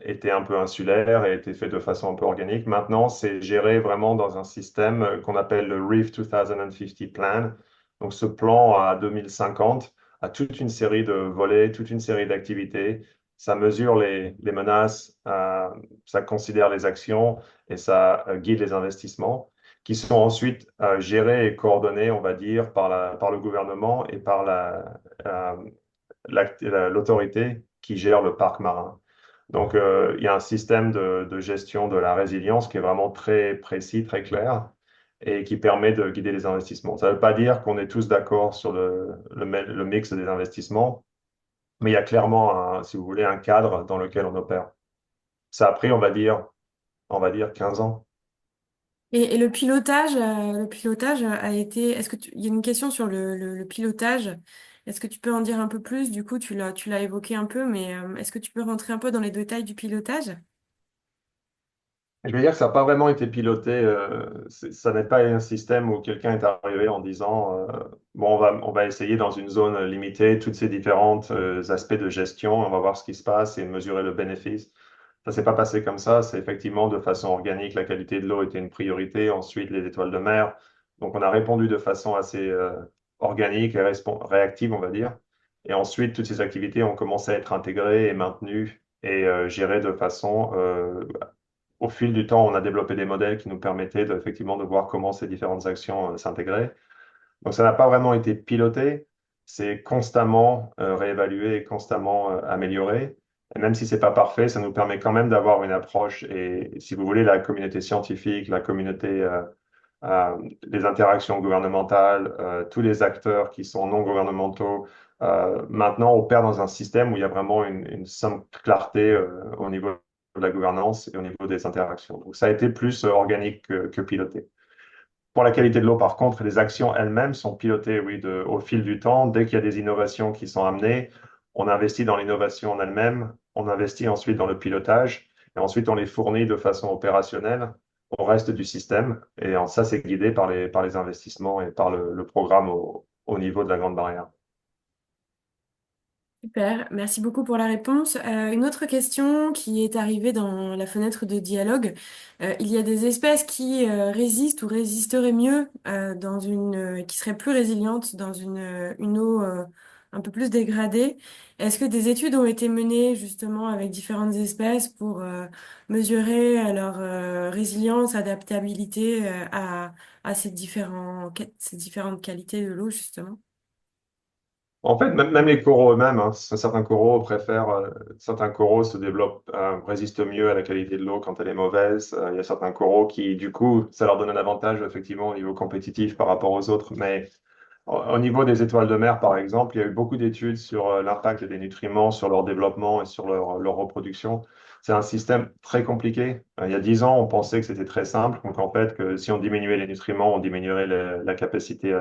était un peu insulaire et était fait de façon un peu organique. Maintenant, c'est géré vraiment dans un système qu'on appelle le Reef 2050 Plan. Donc, ce plan à 2050 a toute une série de volets, toute une série d'activités. Ça mesure les menaces, ça considère les actions et ça guide les investissements qui sont ensuite gérés et coordonnés, on va dire, par le gouvernement et par l'autorité qui gère le parc marin. Donc, il y a un système de gestion de la résilience qui est vraiment très précis, très clair et qui permet de guider les investissements. Ça ne veut pas dire qu'on est tous d'accord sur le mix des investissements, mais il y a clairement, si vous voulez, un cadre dans lequel on opère. Ça a pris, on va dire 15 ans. Et le pilotage a été. Il y a une question sur le pilotage. Est-ce que tu peux en dire un peu plus? Du coup, tu l'as évoqué un peu, mais est-ce que tu peux rentrer un peu dans les détails du pilotage? Je veux dire que ça n'a pas vraiment été piloté. Ça n'est pas un système où quelqu'un est arrivé en disant bon, on va essayer dans une zone limitée tous ces différents aspects de gestion, on va voir ce qui se passe et mesurer le bénéfice. Ça s'est pas passé comme ça. C'est effectivement de façon organique. La qualité de l'eau était une priorité. Ensuite, les étoiles de mer. Donc, on a répondu de façon assez organique et réactive, on va dire. Et ensuite, toutes ces activités ont commencé à être intégrées et maintenues et gérées de façon au fil du temps, on a développé des modèles qui nous permettaient effectivement de voir comment ces différentes actions s'intégraient. Donc, ça n'a pas vraiment été piloté, c'est constamment réévalué et constamment amélioré. Et même si c'est pas parfait, ça nous permet quand même d'avoir une approche. Et si vous voulez, la communauté scientifique, la communauté, les interactions gouvernementales, tous les acteurs qui sont non gouvernementaux, maintenant opèrent dans un système où il y a vraiment une somme clarté au niveau de la gouvernance et au niveau des interactions. Donc, ça a été plus organique que piloté. Pour la qualité de l'eau, par contre, les actions elles-mêmes sont pilotées, oui, au fil du temps. Dès qu'il y a des innovations qui sont amenées, on investit dans l'innovation en elle-même, on investit ensuite dans le pilotage, et ensuite on les fournit de façon opérationnelle au reste du système. Et ça, c'est guidé par les investissements et par le programme au niveau de la Grande Barrière. Super, merci beaucoup pour la réponse. Une autre question qui est arrivée dans la fenêtre de dialogue. Il y a des espèces qui résistent ou résisteraient mieux qui seraient plus résilientes dans une eau un peu plus dégradée. Est-ce que des études ont été menées justement avec différentes espèces pour mesurer leur résilience, adaptabilité à ces différentes qualités de l'eau justement? En fait, même les coraux eux-mêmes, hein, certains coraux certains coraux se développent, résistent mieux à la qualité de l'eau quand elle est mauvaise. Il y a certains coraux qui, du coup, ça leur donne un avantage effectivement au niveau compétitif par rapport aux autres. Mais au niveau des étoiles de mer, par exemple, il y a eu beaucoup d'études sur l'impact des nutriments, sur leur développement et sur leur reproduction. C'est un système très compliqué. Il y a 10 ans, on pensait que c'était très simple. Donc, en fait, que si on diminuait les nutriments, on diminuerait la capacité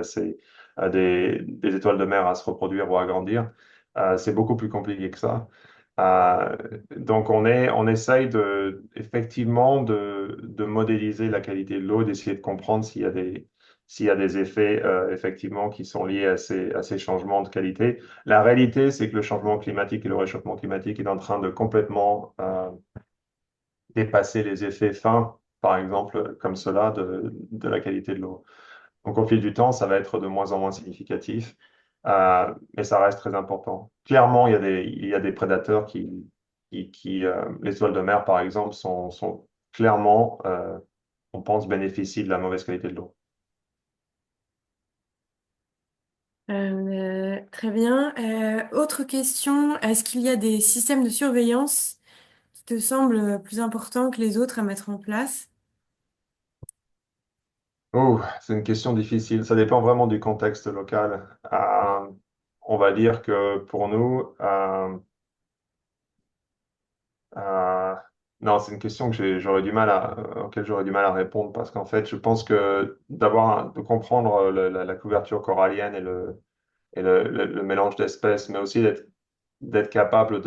des étoiles de mer à se reproduire ou à grandir. C'est beaucoup plus compliqué que ça. Euh, donc, on essaye effectivement de modéliser la qualité de l'eau, d'essayer de comprendre s'il y a des effets effectivement qui sont liés à ces changements de qualité. La réalité, c'est que le changement climatique et le réchauffement climatique est en train de complètement dépasser les effets fins, par exemple, comme cela, de la qualité de l'eau. Donc, au fil du temps, ça va être de moins en moins significatif, mais ça reste très important. Clairement, il y a des prédateurs les étoiles de mer, par exemple, sont clairement, on pense, bénéficient de la mauvaise qualité de l'eau. Très bien. Autre question, est-ce qu'il y a des systèmes de surveillance qui te semblent plus importants que les autres à mettre en place? Oh, c'est une question difficile. Ça dépend vraiment du contexte local. On va dire que pour nous, euh, non, c'est une question que auquel j'aurais du mal à répondre parce qu'en fait, je pense que de comprendre la couverture corallienne et le mélange d'espèces, mais aussi d'être capable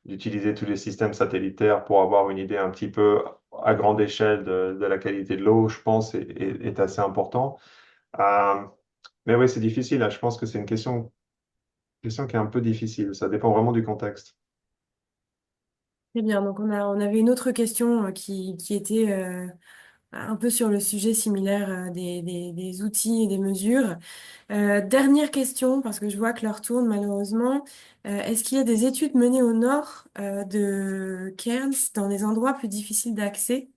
d'utiliser tous les systèmes satellitaires pour avoir une idée un petit peu à grande échelle de la qualité de l'eau, je pense, est assez important. Euh, mais oui, c'est difficile, hein. Je pense que c'est une question qui est un peu difficile. Ça dépend vraiment du contexte. Très bien. Donc, on avait une autre question qui était un peu sur le sujet similaire des outils et des mesures. Dernière question, parce que je vois que l'heure tourne malheureusement. Est-ce qu'il y a des études menées au nord de Cairns, dans des endroits plus difficiles d'accès?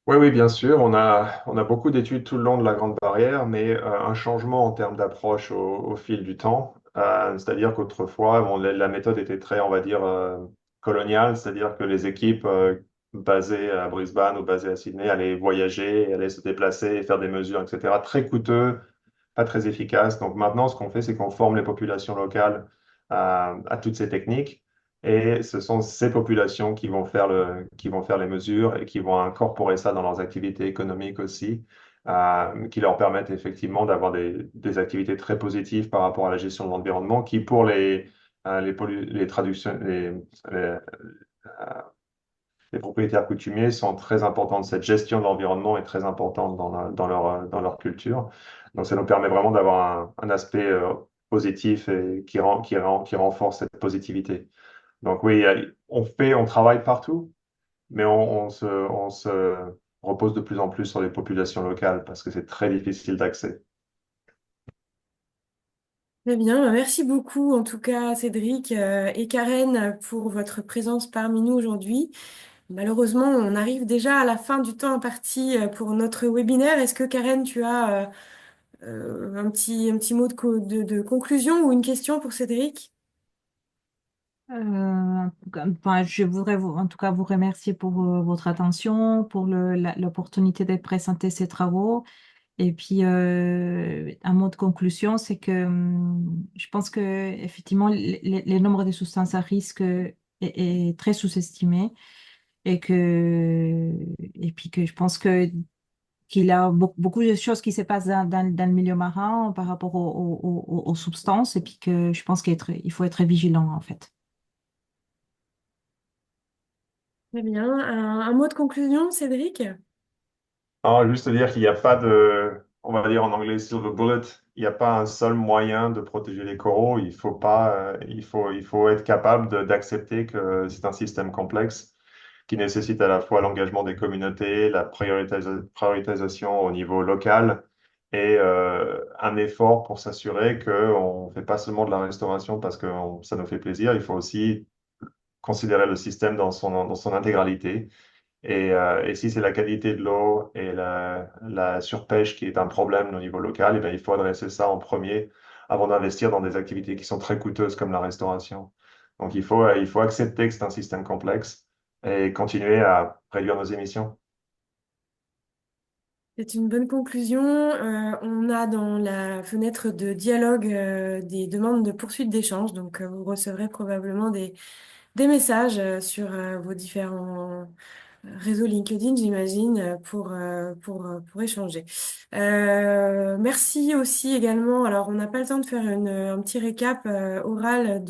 Oui, oui, bien sûr. On a beaucoup d'études tout le long de la Grande Barrière, mais un changement en termes d'approche au fil du temps. C'est-à-dire qu'autrefois, bon, la méthode était très, on va dire, coloniale, c'est-à-dire que les équipes basées à Brisbane ou basées à Sydney allaient voyager, allaient se déplacer et faire des mesures, etc. Très coûteux, pas très efficace. Donc maintenant, ce qu'on fait, c'est qu'on forme les populations locales à toutes ces techniques. Et ce sont ces populations qui vont faire les mesures et qui vont incorporer ça dans leurs activités économiques aussi, qui leur permettent effectivement d'avoir des activités très positives par rapport à la gestion de l'environnement, qui pour les traductions, les, les propriétaires coutumiers sont très importantes. Cette gestion de l'environnement est très importante dans leur culture. Donc, ça nous permet vraiment d'avoir un aspect positif et qui renforce cette positivité. Donc, oui, on travaille partout, mais on se repose de plus en plus sur les populations locales parce que c'est très difficile d'accès. Très bien, merci beaucoup en tout cas Cédric et Karen pour votre présence parmi nous aujourd'hui. Malheureusement, on arrive déjà à la fin du temps imparti pour notre webinaire. Est-ce que Karen, tu as un petit mot de conclusion ou une question pour Cédric? Enfin, je voudrais en tout cas vous remercier pour votre attention, pour l'opportunité de présenter ces travaux. Et puis, un mot de conclusion, c'est que je pense que effectivement, le nombre de substances à risque est très sous-estimé et puis que je pense qu'il y a beaucoup de choses qui se passent dans le milieu marin par rapport aux substances et puis que je pense il faut être vigilant en fait. Très bien. Un mot de conclusion, Cédric? Alors, juste dire qu'il n'y a pas on va dire en anglais, silver bullet, il n'y a pas un seul moyen de protéger les coraux. Il faut pas, il faut être capable d'accepter que c'est un système complexe qui nécessite à la fois l'engagement des communautés, la priorisation au niveau local et un effort pour s'assurer qu'on ne fait pas seulement de la restauration parce que ça nous fait plaisir. Il faut aussi considérer le système dans son intégralité et si c'est la qualité de l'eau et la surpêche qui est un problème au niveau local, eh bien, il faut adresser ça en premier avant d'investir dans des activités qui sont très coûteuses comme la restauration. Donc il faut accepter que c'est un système complexe et continuer à réduire nos émissions. C'est une bonne conclusion. On a dans la fenêtre de dialogue des demandes de poursuite d'échange, donc vous recevrez probablement des messages sur vos différents réseau LinkedIn, j'imagine, pour échanger. Merci aussi également. Alors, on n'a pas le temps de faire un petit récap oral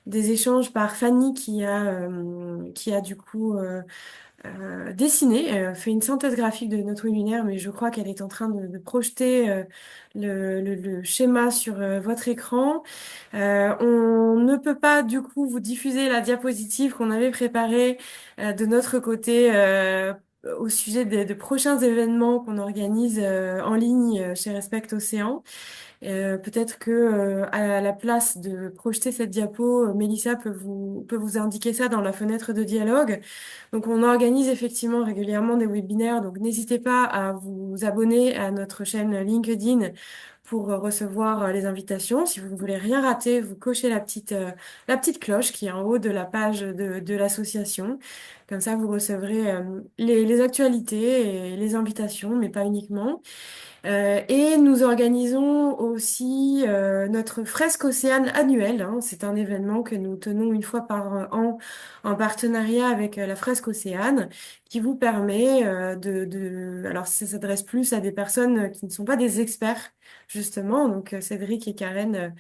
des échanges par Fanny qui a du coup dessiné, fait une synthèse graphique de notre webinaire, mais je crois qu'elle est en train de projeter le schéma sur votre écran. On ne peut pas du coup vous diffuser la diapositive qu'on avait préparée de notre côté au sujet de prochains événements qu'on organise en ligne chez Respect Océan. Peut-être que à la place de projeter cette diapo, Mélissa peut vous indiquer ça dans la fenêtre de dialogue. Donc on organise effectivement régulièrement des webinaires, donc n'hésitez pas à vous abonner à notre chaîne LinkedIn pour recevoir les invitations. Si vous ne voulez rien rater, vous cochez la petite cloche qui est en haut de la page de l'association. Comme ça, vous recevrez les actualités et les invitations, mais pas uniquement. Et nous organisons aussi notre fresque océane annuelle, hein. C'est un événement que nous tenons une fois par an en partenariat avec la fresque océane, qui vous permet alors ça s'adresse plus à des personnes qui ne sont pas des experts, justement. Donc Cédric et Karen,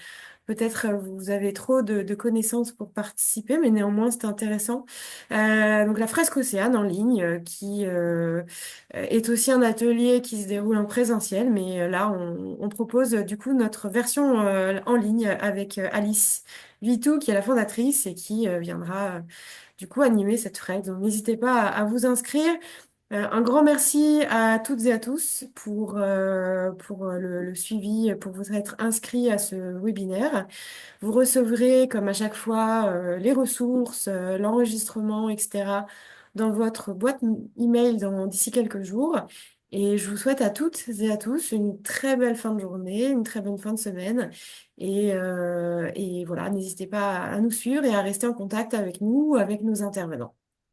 peut-être vous avez trop de connaissances pour participer, mais néanmoins c'est intéressant. Donc la fresque océane en ligne qui est aussi un atelier qui se déroule en présentiel, mais là on propose du coup notre version en ligne avec Alice Vitou qui est la fondatrice et qui viendra du coup, animer cette thread. Donc, n'hésitez pas à vous inscrire. Un grand merci à toutes et à tous pour le suivi, pour vous être inscrits à ce webinaire. Vous recevrez, comme à chaque fois, les ressources, l'enregistrement, etc., dans votre boîte email d'ici quelques jours. Et je vous souhaite à toutes et à tous une très belle fin de journée, une très bonne fin de semaine. Et voilà, n'hésitez pas à nous suivre et à rester en contact avec nous, avec nos intervenants.